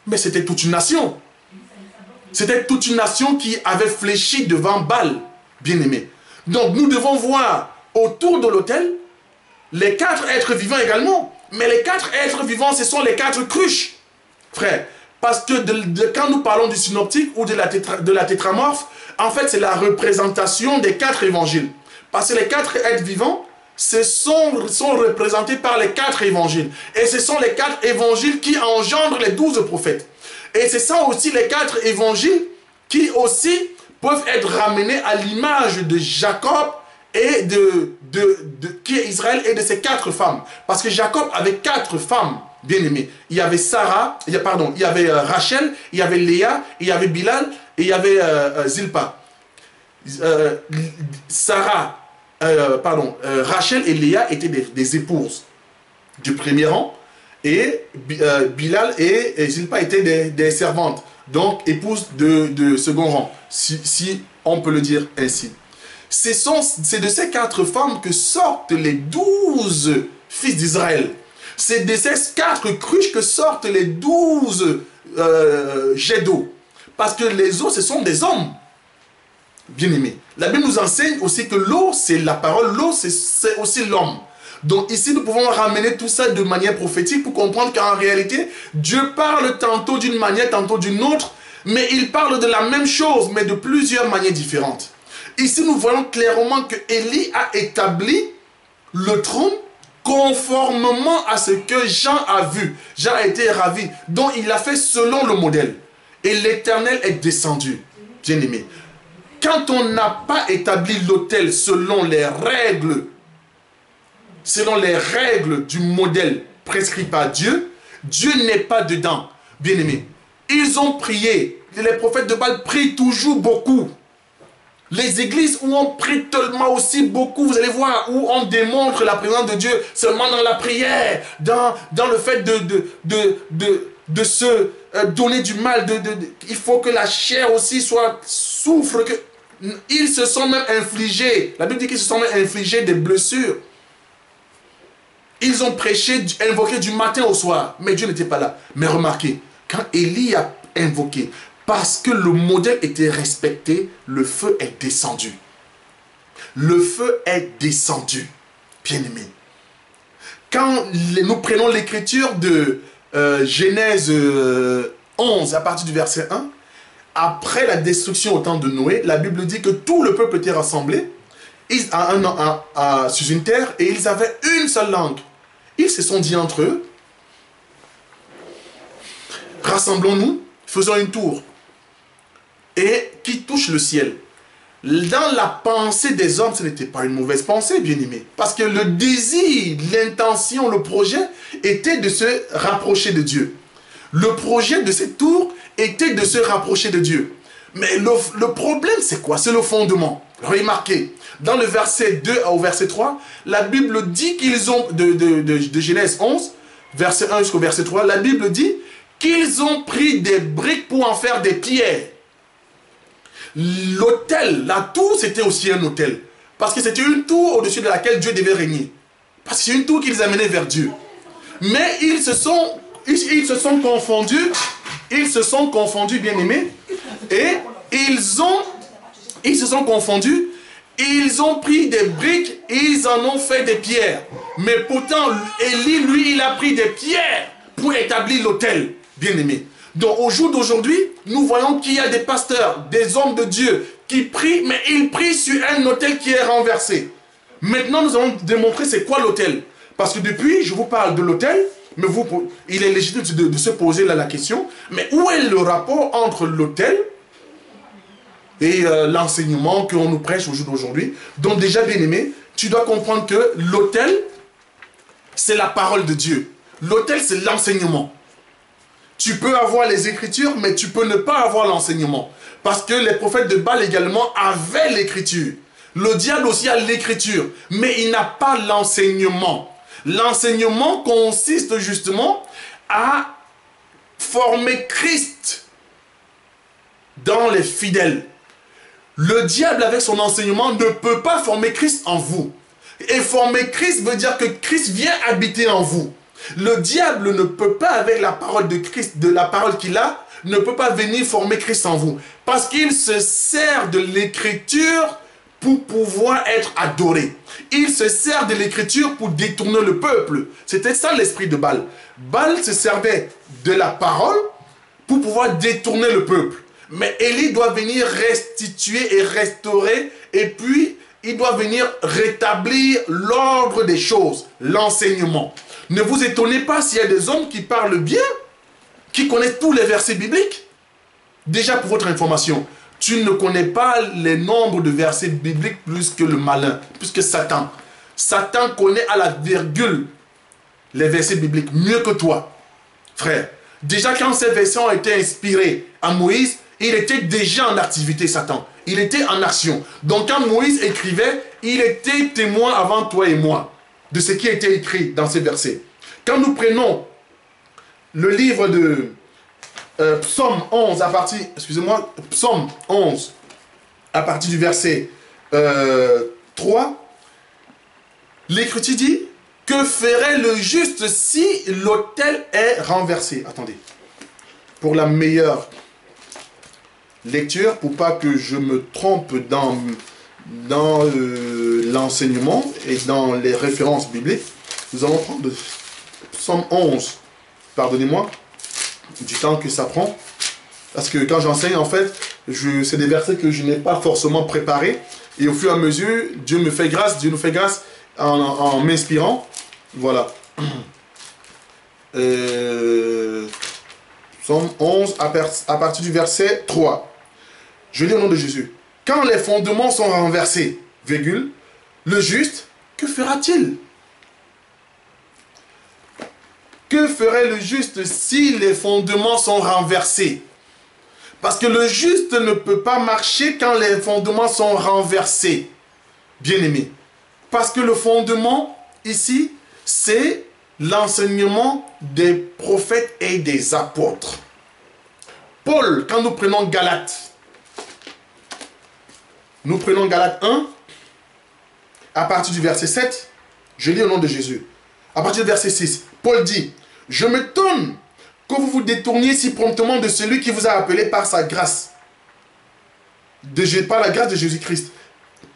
Mais c'était toute une nation. C'était toute une nation qui avait fléchi devant Baal, bien-aimé. Donc nous devons voir autour de l'autel les 4 êtres vivants également. Mais les 4 êtres vivants, ce sont les 4 cruches, frère. Parce que quand nous parlons du synoptique ou de la tétramorphe, en fait c'est la représentation des 4 évangiles. Parce que les 4 êtres vivants sont représentés par les 4 évangiles. Et ce sont les 4 évangiles qui engendrent les 12 prophètes. Et ce sont aussi les 4 évangiles qui aussi peuvent être ramenés à l'image de Jacob et qui est Israël et de ses 4 femmes. Parce que Jacob avait 4 femmes bien-aimées. Il y avait il y avait Rachel, il y avait Léa, il y avait Bilal et il y avait Zilpa. Rachel et Léa étaient des épouses du premier rang. Et Bilal et Zilpa étaient des servantes, donc épouses de second rang, si on peut le dire ainsi. C'est de ces 4 femmes que sortent les 12 fils d'Israël. C'est de ces 4 cruches que sortent les 12 jets d'eau. Parce que les eaux, ce sont des hommes. Bien-aimés. La Bible nous enseigne aussi que l'eau, c'est la parole, l'eau, c'est aussi l'homme. Donc ici, nous pouvons ramener tout ça de manière prophétique pour comprendre qu'en réalité, Dieu parle tantôt d'une manière, tantôt d'une autre, mais il parle de la même chose, mais de plusieurs manières différentes. Ici, nous voyons clairement que Élie a établi le trône conformément à ce que Jean a vu. Jean a été ravi, donc il l'a fait selon le modèle. Et l'Éternel est descendu, bien-aimé. Quand on n'a pas établi l'autel selon les règles du modèle prescrit par Dieu, Dieu n'est pas dedans, bien-aimé. Ils ont prié, les prophètes de Baal prient toujours beaucoup. Les églises où on prie tellement aussi beaucoup, vous allez voir, où on démontre la présence de Dieu seulement dans la prière, dans le fait de se donner du mal, il faut que la chair aussi souffre, ils se sont même infligés, la Bible dit qu'ils se sont même infligés des blessures. Ils ont prêché, invoqué du matin au soir, mais Dieu n'était pas là. Mais remarquez, quand Élie a invoqué, parce que le modèle était respecté, le feu est descendu. Le feu est descendu, bien-aimé. Quand nous prenons l'écriture de Genèse 11, à partir du verset 1, après la destruction au temps de Noé, la Bible dit que tout le peuple était rassemblé sur une terre et ils avaient une seule langue. Ils se sont dit entre eux, rassemblons-nous, faisons une tour, et qui touche le ciel. dans la pensée des hommes, ce n'était pas une mauvaise pensée, bien-aimé. Parce que le désir, l'intention, le projet était de se rapprocher de Dieu. Le projet de cette tour était de se rapprocher de Dieu. Mais le problème, c'est quoi? C'est le fondement. Remarquez, dans le verset 2 au verset 3, la Bible dit qu'ils ont, de Genèse 11, verset 1 jusqu'au verset 3, la Bible dit qu'ils ont pris des briques pour en faire des pierres. L'autel, la tour, c'était aussi un autel. Parce que c'était une tour au-dessus de laquelle Dieu devait régner. Parce que c'est une tour qui les amenait vers Dieu. Mais ils se sont confondus, bien-aimés, et ils se sont confondus, ils ont pris des briques et ils en ont fait des pierres. Mais pourtant, Élie, lui, il a pris des pierres pour établir l'autel, bien-aimé. Donc au jour d'aujourd'hui, nous voyons qu'il y a des pasteurs, des hommes de Dieu qui prient, mais ils prient sur un autel qui est renversé. Maintenant, nous allons démontrer c'est quoi l'autel. Parce que depuis, je vous parle de l'autel, mais il est légitime de se poser là la question, mais où est le rapport entre l'autel et l'enseignement qu'on nous prêche au jour d'aujourd'hui? Donc déjà, bien-aimé, tu dois comprendre que l'autel, c'est la parole de Dieu. L'autel, c'est l'enseignement. Tu peux avoir les Écritures, mais tu peux ne pas avoir l'enseignement. Parce que les prophètes de Baal également avaient l'Écriture. Le diable aussi a l'Écriture, mais il n'a pas l'enseignement. L'enseignement consiste justement à former Christ dans les fidèles. Le diable, avec son enseignement, ne peut pas former Christ en vous. Et former Christ veut dire que Christ vient habiter en vous. Le diable ne peut pas, avec la parole de Christ, de la parole qu'il a, ne peut pas venir former Christ en vous. Parce qu'il se sert de l'écriture pour pouvoir être adoré. Il se sert de l'écriture pour détourner le peuple. C'était ça l'esprit de Baal. Baal se servait de la parole pour pouvoir détourner le peuple. Mais Élie doit venir restituer et restaurer, et puis il doit venir rétablir l'ordre des choses, l'enseignement. Ne vous étonnez pas s'il y a des hommes qui parlent bien, qui connaissent tous les versets bibliques. Déjà, pour votre information, tu ne connais pas les nombres de versets bibliques plus que le malin, plus que Satan. Satan connaît à la virgule les versets bibliques mieux que toi, frère. Déjà, quand ces versets ont été inspirés à Moïse, il était déjà en activité, Satan. Il était en action. Donc, quand Moïse écrivait, il était témoin avant toi et moi de ce qui était écrit dans ces versets. Quand nous prenons le livre de Psaume 11 à partir, excusez-moi, Psaume 11 à partir du verset 3, l'Écriture dit: que ferait le juste si l'autel est renversé? Attendez, pour la meilleure lecture, pour pas que je me trompe dans l'enseignement et dans les références bibliques, nous allons prendre Psaume 11, pardonnez-moi du temps que ça prend, parce que quand j'enseigne, en fait, c'est des versets que je n'ai pas forcément préparés, et au fur et à mesure, Dieu nous fait grâce en m'inspirant. Voilà. Psaume 11 à partir du verset 3. Je lis au nom de Jésus. Quand les fondements sont renversés, virgule, le juste, que fera-t-il? Que ferait le juste si les fondements sont renversés? Parce que le juste ne peut pas marcher quand les fondements sont renversés. Bien-aimé. Parce que le fondement, ici, c'est l'enseignement des prophètes et des apôtres. Paul, quand nous prenons Galates, nous prenons Galates 1, à partir du verset 7, je lis au nom de Jésus. À partir du verset 6, Paul dit: je m'étonne que vous vous détourniez si promptement de celui qui vous a appelé par sa grâce, par la grâce de Jésus-Christ,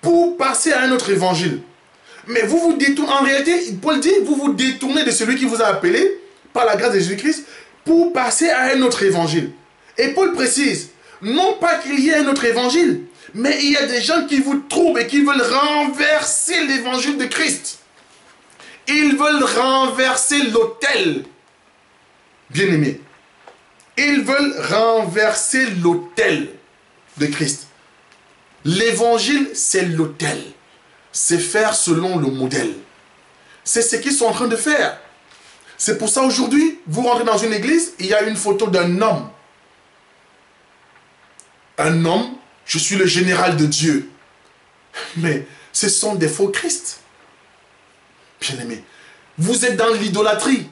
pour passer à un autre évangile. Mais vous vous détournez, en réalité, Paul dit, vous vous détournez de celui qui vous a appelé par la grâce de Jésus-Christ pour passer à un autre évangile. Et Paul précise, non pas qu'il y ait un autre évangile, mais il y a des gens qui vous troublent et qui veulent renverser l'évangile de Christ. Ils veulent renverser l'autel. Bien-aimé. Ils veulent renverser l'autel de Christ. L'évangile, c'est l'autel. C'est faire selon le modèle. C'est ce qu'ils sont en train de faire. C'est pour ça aujourd'hui, vous rentrez dans une église, il y a une photo d'un homme. Un homme, je suis le général de Dieu. Mais ce sont des faux Christ. Bien-aimés, vous êtes dans l'idolâtrie.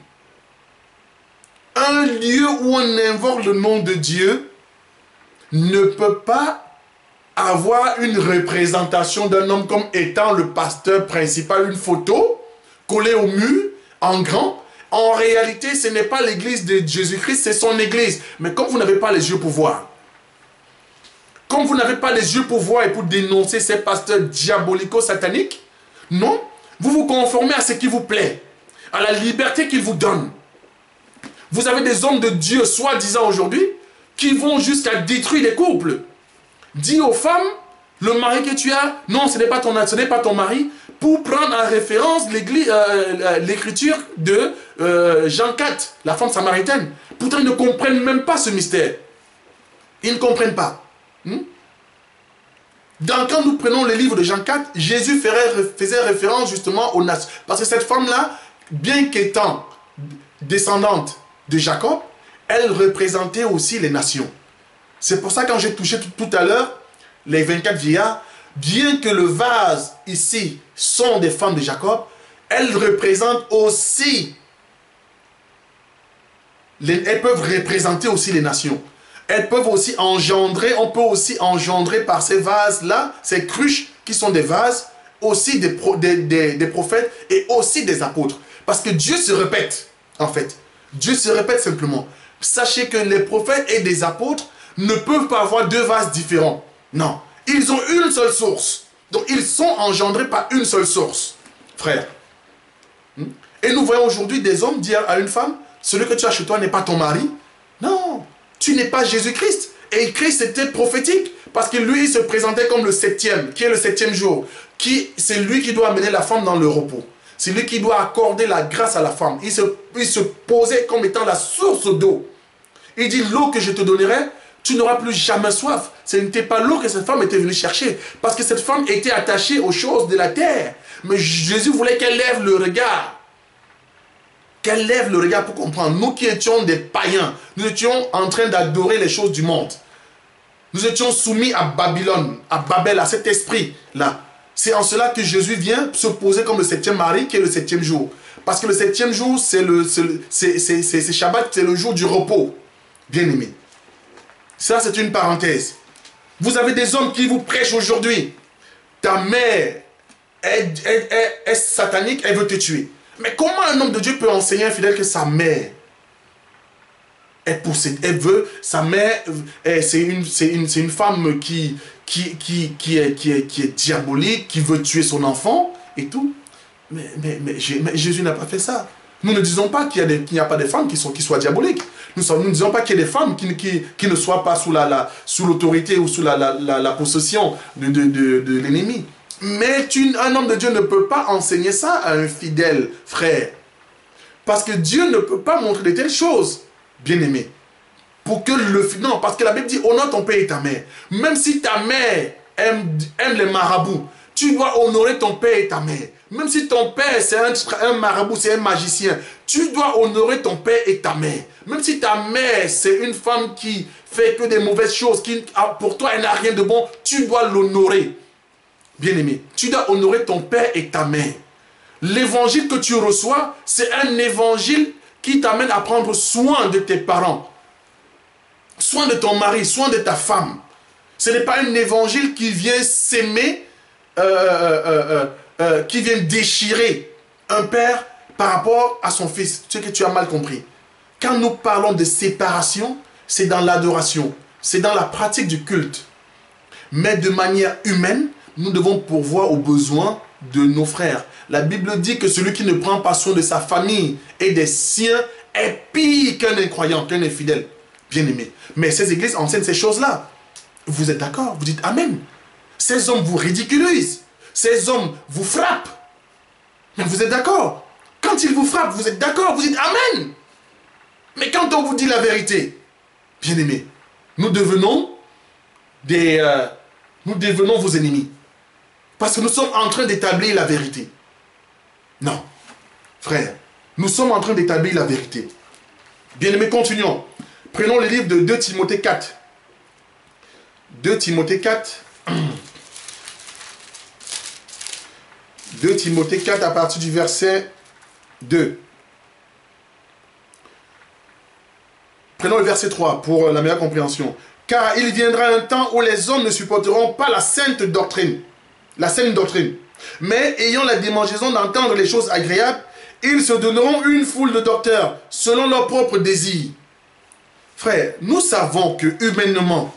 Un lieu où on invoque le nom de Dieu ne peut pas avoir une représentation d'un homme comme étant le pasteur principal, une photo collée au mur, en grand. En réalité, ce n'est pas l'église de Jésus-Christ, c'est son église. Mais comme vous n'avez pas les yeux pour voir, comme vous n'avez pas les yeux pour voir et pour dénoncer ces pasteurs diabolico-sataniques, non, vous vous conformez à ce qui vous plaît, à la liberté qu'il vous donne. Vous avez des hommes de Dieu, soi-disant aujourd'hui, qui vont jusqu'à détruire les couples. Dis aux femmes, le mari que tu as, non, ce n'est pas ton mari, pour prendre en référence l'écriture de Jean 4, la femme samaritaine. Pourtant, ils ne comprennent même pas ce mystère. Ils ne comprennent pas. Quand nous prenons le livre de Jean 4, Jésus faisait référence justement aux nations. Parce que cette femme-là, bien qu'étant descendante de Jacob, elle représentait aussi les nations. C'est pour ça quand j'ai touché tout à l'heure les 24 vieillards, bien que le vase ici sont des femmes de Jacob, elles représentent aussi, elles peuvent représenter aussi les nations. Elles peuvent aussi engendrer, on peut aussi engendrer par ces vases-là, ces cruches qui sont des vases, aussi des prophètes et aussi des apôtres. Parce que Dieu se répète, en fait. Dieu se répète simplement. Sachez que les prophètes et les apôtres ne peuvent pas avoir deux vases différents. Non. Ils ont une seule source. Donc, ils sont engendrés par une seule source, frère. Et nous voyons aujourd'hui des hommes dire à une femme, celui que tu as chez toi n'est pas ton mari. Non, tu n'es pas Jésus-Christ. Et Christ était prophétique, parce que lui, il se présentait comme le septième, qui est le septième jour. C'est lui qui doit amener la femme dans le repos. C'est lui qui doit accorder la grâce à la femme. Il se posait comme étant la source d'eau. Il dit, l'eau que je te donnerai, tu n'auras plus jamais soif. Ce n'était pas l'eau que cette femme était venue chercher. Parce que cette femme était attachée aux choses de la terre. Mais Jésus voulait qu'elle lève le regard. Qu'elle lève le regard pour comprendre. Nous qui étions des païens, nous étions en train d'adorer les choses du monde. Nous étions soumis à Babylone, à Babel, à cet esprit-là. C'est en cela que Jésus vient se poser comme le septième mari, qui est le septième jour. Parce que le septième jour, c'est Shabbat, c'est le jour du repos. Bien-aimé. Ça, c'est une parenthèse. Vous avez des hommes qui vous prêchent aujourd'hui. Ta mère est satanique, elle veut te tuer. Mais comment un homme de Dieu peut enseigner un fidèle que sa mère est possédée? Elle veut, sa mère, c'est une femme qui est diabolique, qui veut tuer son enfant et tout. Mais Jésus n'a pas fait ça. Nous ne disons pas qu'il n'y a pas de femmes qui soient diaboliques. Nous ne disons pas qu'il y a des femmes qui ne soient pas sous l'autorité ou sous la possession de l'ennemi. Mais un homme de Dieu ne peut pas enseigner ça à un fidèle frère. Parce que Dieu ne peut pas montrer de telles choses, bien-aimé. Non, parce que la Bible dit, honore ton père et ta mère. Même si ta mère aime les marabouts, tu dois honorer ton père et ta mère. Même si ton père c'est un marabout, c'est un magicien, tu dois honorer ton père et ta mère. Même si ta mère c'est une femme qui fait que des mauvaises choses, qui pour toi elle n'a rien de bon, tu dois l'honorer. Bien-aimé, tu dois honorer ton père et ta mère. L'évangile que tu reçois, c'est un évangile qui t'amène à prendre soin de tes parents, soin de ton mari, soin de ta femme. Ce n'est pas un évangile qui vient s'aimer, qui vient déchirer un père par rapport à son fils. Ce que tu as mal compris. Quand nous parlons de séparation, c'est dans l'adoration, c'est dans la pratique du culte. Mais de manière humaine, nous devons pourvoir aux besoins de nos frères. La Bible dit que celui qui ne prend pas soin de sa famille et des siens est pire qu'un incroyant, qu'un infidèle. Bien-aimé. Mais ces églises enseignent ces choses-là. Vous êtes d'accord? Vous dites Amen. Ces hommes vous ridiculisent. Ces hommes vous frappent. Mais vous êtes d'accord? Quand ils vous frappent, vous êtes d'accord? Vous dites Amen. Mais quand on vous dit la vérité, bien-aimé, nous devenons des nous devenons vos ennemis. Parce que nous sommes en train d'établir la vérité. Non, frère, nous sommes en train d'établir la vérité. Bien-aimés, continuons. Prenons le livre de 2 Timothée 4. 2 Timothée 4. 2 Timothée 4 à partir du verset 2. Prenons le verset 3 pour la meilleure compréhension. Car il viendra un temps où les hommes ne supporteront pas la sainte doctrine. La sainte doctrine. Mais ayant la démangeaison d'entendre les choses agréables, ils se donneront une foule de docteurs selon leurs propres désirs. Frère, nous savons que humainement,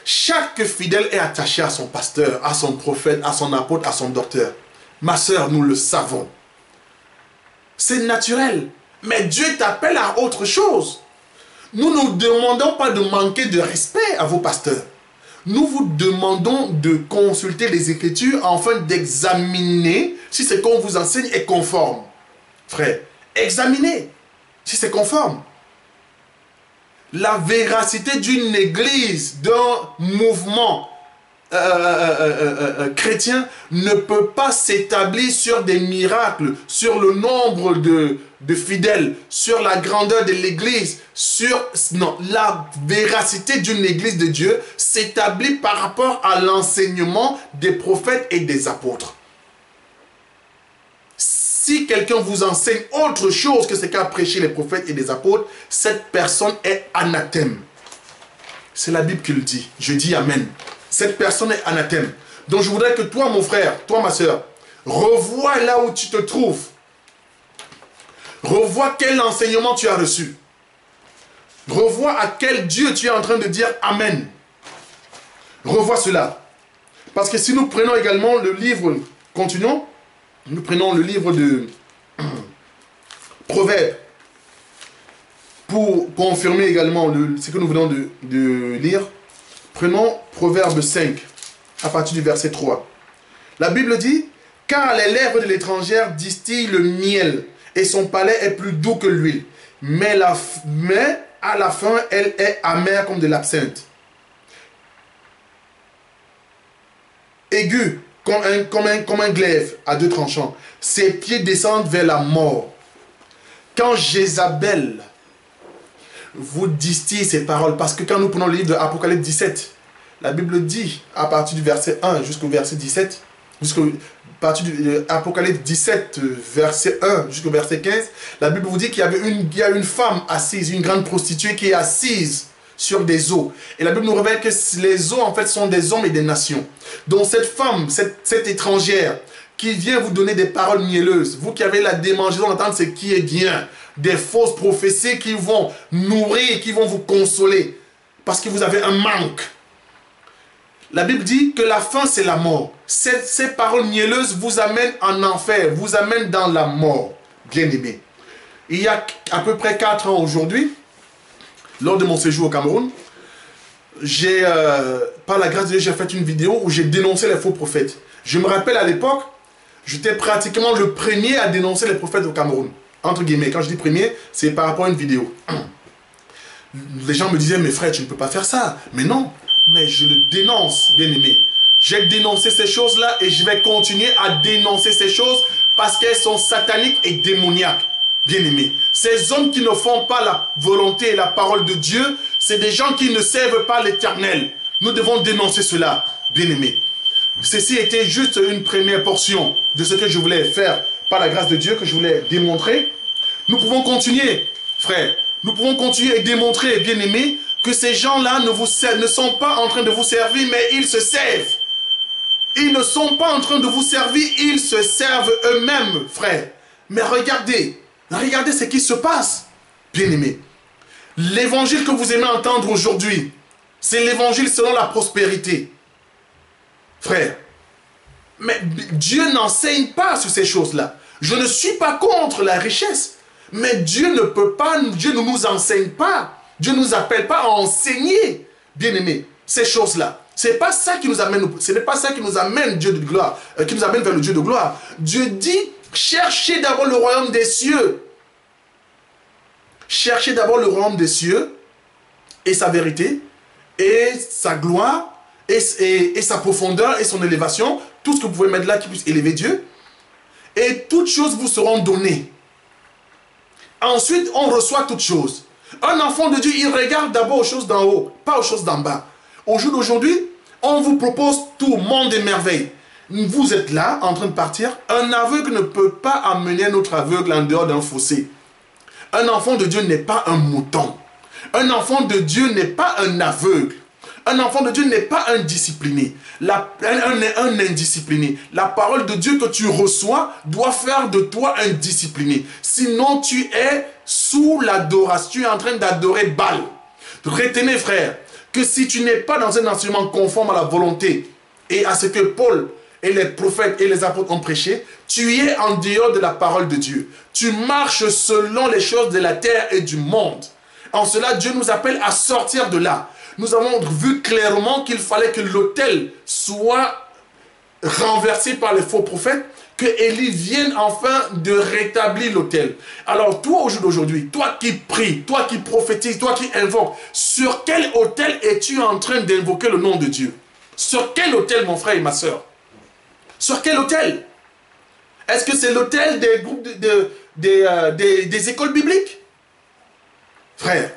chaque fidèle est attaché à son pasteur, à son prophète, à son apôtre, à son docteur. Ma soeur, nous le savons. C'est naturel. Mais Dieu t'appelle à autre chose. Nous ne demandons pas de manquer de respect à vos pasteurs. Nous vous demandons de consulter les Écritures afin d'examiner si ce qu'on vous enseigne est conforme. Frère, examinez si c'est conforme. La véracité d'une église, d'un mouvement chrétien ne peut pas s'établir sur des miracles, sur le nombre de fidèles, sur la grandeur de l'église, non, la véracité d'une église de Dieu s'établit par rapport à l'enseignement des prophètes et des apôtres. Si quelqu'un vous enseigne autre chose que ce qu'a prêché les prophètes et les apôtres, cette personne est anathème. C'est la Bible qui le dit. Je dis Amen. Cette personne est anathème. Donc je voudrais que toi, mon frère, toi, ma soeur, revois là où tu te trouves. Revois quel enseignement tu as reçu. Revois à quel Dieu tu es en train de dire Amen. Revois cela. Parce que si nous prenons également le livre, continuons, nous prenons le livre de Proverbes pour confirmer également ce que nous venons de lire. Prenons Proverbe 5 à partir du verset 3. La Bible dit, « Car les lèvres de l'étrangère distillent le miel et son palais est plus doux que l'huile. Mais à la fin, elle est amère comme de l'absinthe. Aiguë comme un glaive à deux tranchants. Ses pieds descendent vers la mort. Quand Jézabel vous distille ces paroles, parce que quand nous prenons le livre de Apocalypse 17, la Bible dit, à partir du verset 1 jusqu'au verset 17, à partir de Apocalypse 17, verset 1 jusqu'au verset 15, la Bible vous dit qu'il y a une femme assise, une grande prostituée qui est assise sur des eaux. Et la Bible nous révèle que les eaux, en fait, sont des hommes et des nations. Donc cette femme, cette étrangère, qui vient vous donner des paroles mielleuses, vous qui avez la démangeaison d'entendre ce qui est bien, des fausses prophéties qui vont nourrir, qui vont vous consoler, parce que vous avez un manque. La Bible dit que la fin, c'est la mort. Ces paroles mielleuses vous amènent en enfer, vous amènent dans la mort, bien-aimés. Il y a à peu près 4 ans aujourd'hui, lors de mon séjour au Cameroun, par la grâce de Dieu, j'ai fait une vidéo où j'ai dénoncé les faux prophètes. Je me rappelle à l'époque, j'étais pratiquement le premier à dénoncer les prophètes au Cameroun. Entre guillemets, quand je dis premier, c'est par rapport à une vidéo. Les gens me disaient, mais frère, tu ne peux pas faire ça. Mais non, mais je le dénonce, bien-aimé. J'ai dénoncé ces choses-là et je vais continuer à dénoncer ces choses parce qu'elles sont sataniques et démoniaques. Bien-aimés, ces hommes qui ne font pas la volonté et la parole de Dieu, c'est des gens qui ne servent pas l'Éternel. Nous devons dénoncer cela, bien-aimés. Ceci était juste une première portion de ce que je voulais faire par la grâce de Dieu, que je voulais démontrer. Nous pouvons continuer, frère. Nous pouvons continuer et démontrer, bien-aimés, que ces gens-là ne sont pas en train de vous servir, mais ils se servent. Ils ne sont pas en train de vous servir, ils se servent eux-mêmes, frère. Mais regardez ce qui se passe, bien-aimés. L'évangile que vous aimez entendre aujourd'hui, c'est l'évangile selon la prospérité. Frère, mais Dieu n'enseigne pas sur ces choses-là. Je ne suis pas contre la richesse, mais Dieu ne nous enseigne pas. Dieu ne nous appelle pas à enseigner, bien-aimés, ces choses-là. Ce n'est pas ça qui nous amène, Dieu de gloire, qui nous amène vers le Dieu de gloire. Dieu dit, cherchez d'abord le royaume des cieux. Cherchez d'abord le royaume des cieux et sa vérité et sa gloire. et sa profondeur et son élévation, tout ce que vous pouvez mettre là qui puisse élever Dieu. Et toutes choses vous seront données. Ensuite, on reçoit toutes choses. Un enfant de Dieu, il regarde d'abord aux choses d'en haut, pas aux choses d'en bas. Au jour d'aujourd'hui, on vous propose tout, monde et merveille. Vous êtes là, en train de partir. Un aveugle ne peut pas amener un autre aveugle en dehors d'un fossé. Un enfant de Dieu n'est pas un mouton. Un enfant de Dieu n'est pas un aveugle. Un enfant de Dieu n'est pas indiscipliné. Un indiscipliné. La parole de Dieu que tu reçois doit faire de toi un discipliné. Sinon, tu es sous l'adoration. Tu es en train d'adorer Baal. Retenez, frère, que si tu n'es pas dans un enseignement conforme à la volonté et à ce que Paul et les prophètes et les apôtres ont prêché, tu es en dehors de la parole de Dieu. Tu marches selon les choses de la terre et du monde. En cela, Dieu nous appelle à sortir de là. Nous avons vu clairement qu'il fallait que l'autel soit renversé par les faux prophètes, que Élie vienne enfin de rétablir l'autel. Alors toi, au jour d'aujourd'hui, toi qui pries, toi qui prophétises, toi qui invoques, sur quel autel es-tu en train d'invoquer le nom de Dieu? Sur quel autel, mon frère et ma soeur? Sur quel autel? Est-ce que c'est l'autel des groupes des écoles bibliques? Frère,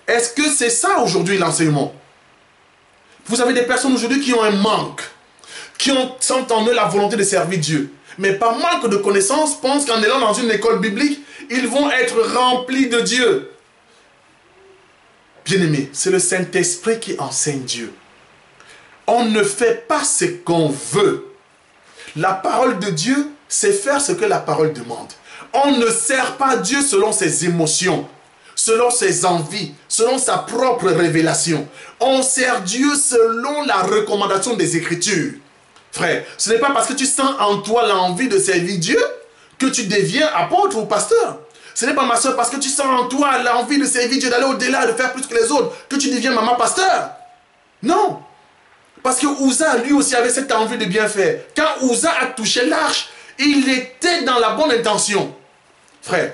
est-ce que c'est ça aujourd'hui l'enseignement? Vous avez des personnes aujourd'hui qui ont un manque, qui sentent en eux la volonté de servir Dieu, mais par manque de connaissances, pensent qu'en allant dans une école biblique, ils vont être remplis de Dieu. Bien-aimé, c'est le Saint-Esprit qui enseigne Dieu. On ne fait pas ce qu'on veut. La parole de Dieu, c'est faire ce que la parole demande. On ne sert pas Dieu selon ses émotions, selon ses envies, selon sa propre révélation. On sert Dieu selon la recommandation des Écritures. Frère, ce n'est pas parce que tu sens en toi l'envie de servir Dieu que tu deviens apôtre ou pasteur. Ce n'est pas, ma soeur, parce que tu sens en toi l'envie de servir Dieu, d'aller au-delà, de faire plus que les autres, que tu deviens maman pasteur. Non. Parce que Uza, lui aussi, avait cette envie de bien faire. Quand Uza a touché l'arche, il était dans la bonne intention. Frère,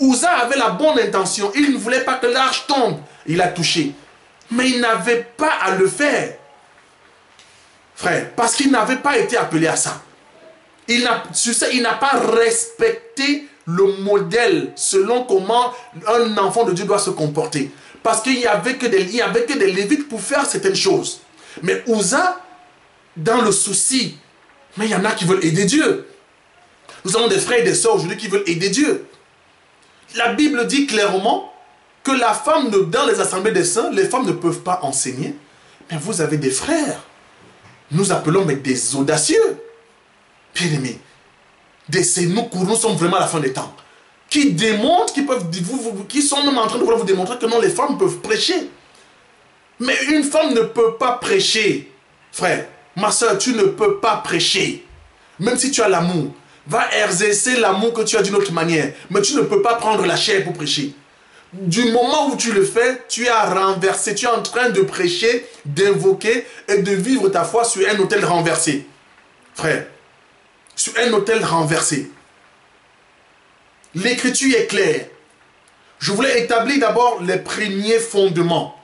Uza avait la bonne intention. Il ne voulait pas que l'arche tombe. Il a touché. Mais il n'avait pas à le faire. Frère, parce qu'il n'avait pas été appelé à ça. Il n'a pas respecté le modèle selon comment un enfant de Dieu doit se comporter. Parce qu'il n'y avait que des Lévites pour faire certaines choses. Mais Uza, dans le souci, mais il y en a qui veulent aider Dieu. Nous avons des frères et des sœurs aujourd'hui qui veulent aider Dieu. La Bible dit clairement que la femme, dans les assemblées des saints, les femmes ne peuvent pas enseigner. Mais vous avez des frères. Nous appelons mais des audacieux. Bien-aimés. Nous sommes vraiment à la fin des temps. Qui démontrent, qui sont même en train de vouloir vous démontrer que non, les femmes peuvent prêcher. Mais une femme ne peut pas prêcher. Frère, ma soeur, tu ne peux pas prêcher. Même si tu as l'amour, va exercer l'amour que tu as d'une autre manière. Mais tu ne peux pas prendre la chair pour prêcher. Du moment où tu le fais, tu as renversé. Tu es en train de prêcher, d'invoquer et de vivre ta foi sur un autel renversé. Frère, sur un autel renversé. L'écriture est claire. Je voulais établir d'abord les premiers fondements.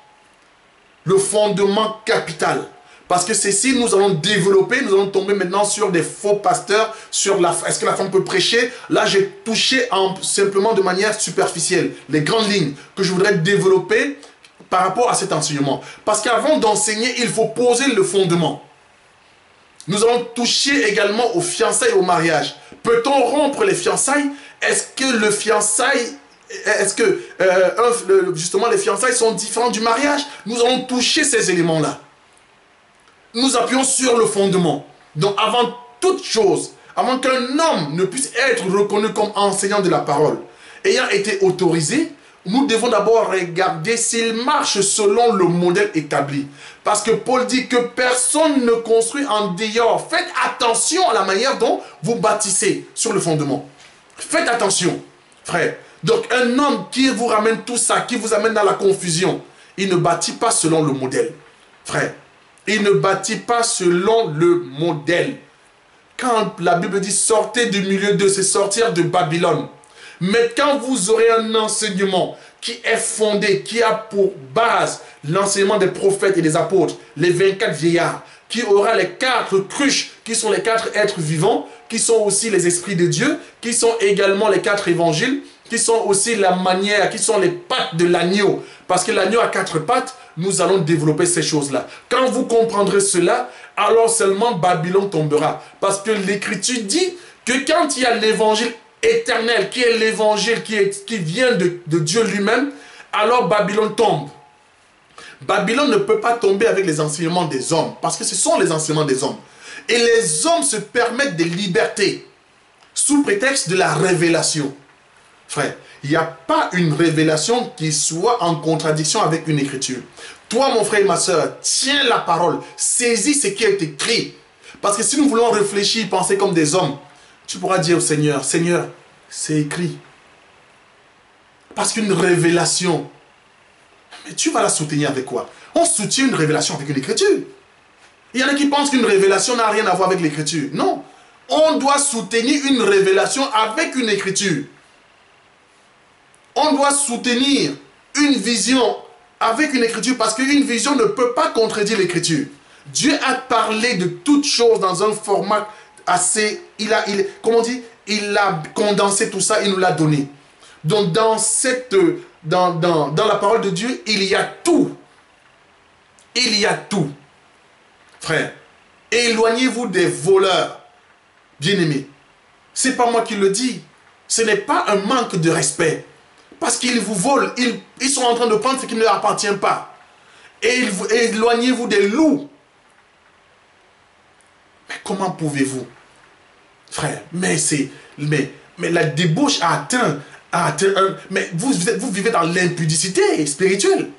Le fondement capital. Parce que ceci, nous allons développer, nous allons tomber maintenant sur des faux pasteurs, sur est-ce que la femme peut prêcher? Là, j'ai touché simplement de manière superficielle les grandes lignes que je voudrais développer par rapport à cet enseignement. Parce qu'avant d'enseigner, il faut poser le fondement. Nous allons toucher également aux fiançailles et au mariage. Peut-on rompre les fiançailles? Est-ce que le fiançailles... Est-ce que justement les fiançailles sont différentes du mariage? Nous allons toucher ces éléments-là. Nous appuyons sur le fondement. Donc avant toute chose, avant qu'un homme ne puisse être reconnu comme enseignant de la parole, ayant été autorisé, nous devons d'abord regarder s'il marche selon le modèle établi. Parce que Paul dit que personne ne construit en dehors. Faites attention à la manière dont vous bâtissez sur le fondement. Faites attention, frère. Donc un homme qui vous ramène tout ça, qui vous amène dans la confusion, il ne bâtit pas selon le modèle. Frère, il ne bâtit pas selon le modèle. Quand la Bible dit sortez du milieu d'eux, c'est sortir de Babylone. Mais quand vous aurez un enseignement qui est fondé, qui a pour base l'enseignement des prophètes et des apôtres, les 24 vieillards, qui aura les 4 cruches, qui sont les 4 êtres vivants, qui sont aussi les esprits de Dieu, qui sont également les 4 évangiles, qui sont aussi la manière, qui sont les pattes de l'agneau. Parce que l'agneau a 4 pattes, nous allons développer ces choses-là. Quand vous comprendrez cela, alors seulement Babylone tombera. Parce que l'Écriture dit que quand il y a l'évangile éternel, qui est l'évangile qui vient de Dieu lui-même, alors Babylone tombe. Babylone ne peut pas tomber avec les enseignements des hommes, parce que ce sont les enseignements des hommes. Et les hommes se permettent des libertés, sous prétexte de la révélation. Frère, il n'y a pas une révélation qui soit en contradiction avec une écriture. Toi, mon frère et ma soeur, tiens la parole, saisis ce qui est écrit. Parce que si nous voulons réfléchir, penser comme des hommes, tu pourras dire au Seigneur, Seigneur, c'est écrit. Parce qu'une révélation, mais tu vas la soutenir avec quoi? On soutient une révélation avec une écriture. Il y en a qui pensent qu'une révélation n'a rien à voir avec l'écriture. Non, on doit soutenir une révélation avec une écriture. On doit soutenir une vision avec une écriture parce qu'une vision ne peut pas contredire l'écriture. Dieu a parlé de toutes choses dans un format assez... comment on dit? Il a condensé tout ça, il nous l'a donné. Donc dans la parole de Dieu, il y a tout. Il y a tout. Frère, éloignez-vous des voleurs. Bien-aimés, ce n'est pas moi qui le dis. Ce n'est pas un manque de respect. Parce qu'ils vous volent, ils sont en train de prendre ce qui ne leur appartient pas. Et éloignez-vous des loups. Mais comment pouvez-vous? Frère, mais la débauche a atteint mais vous vivez dans l'impudicité spirituelle.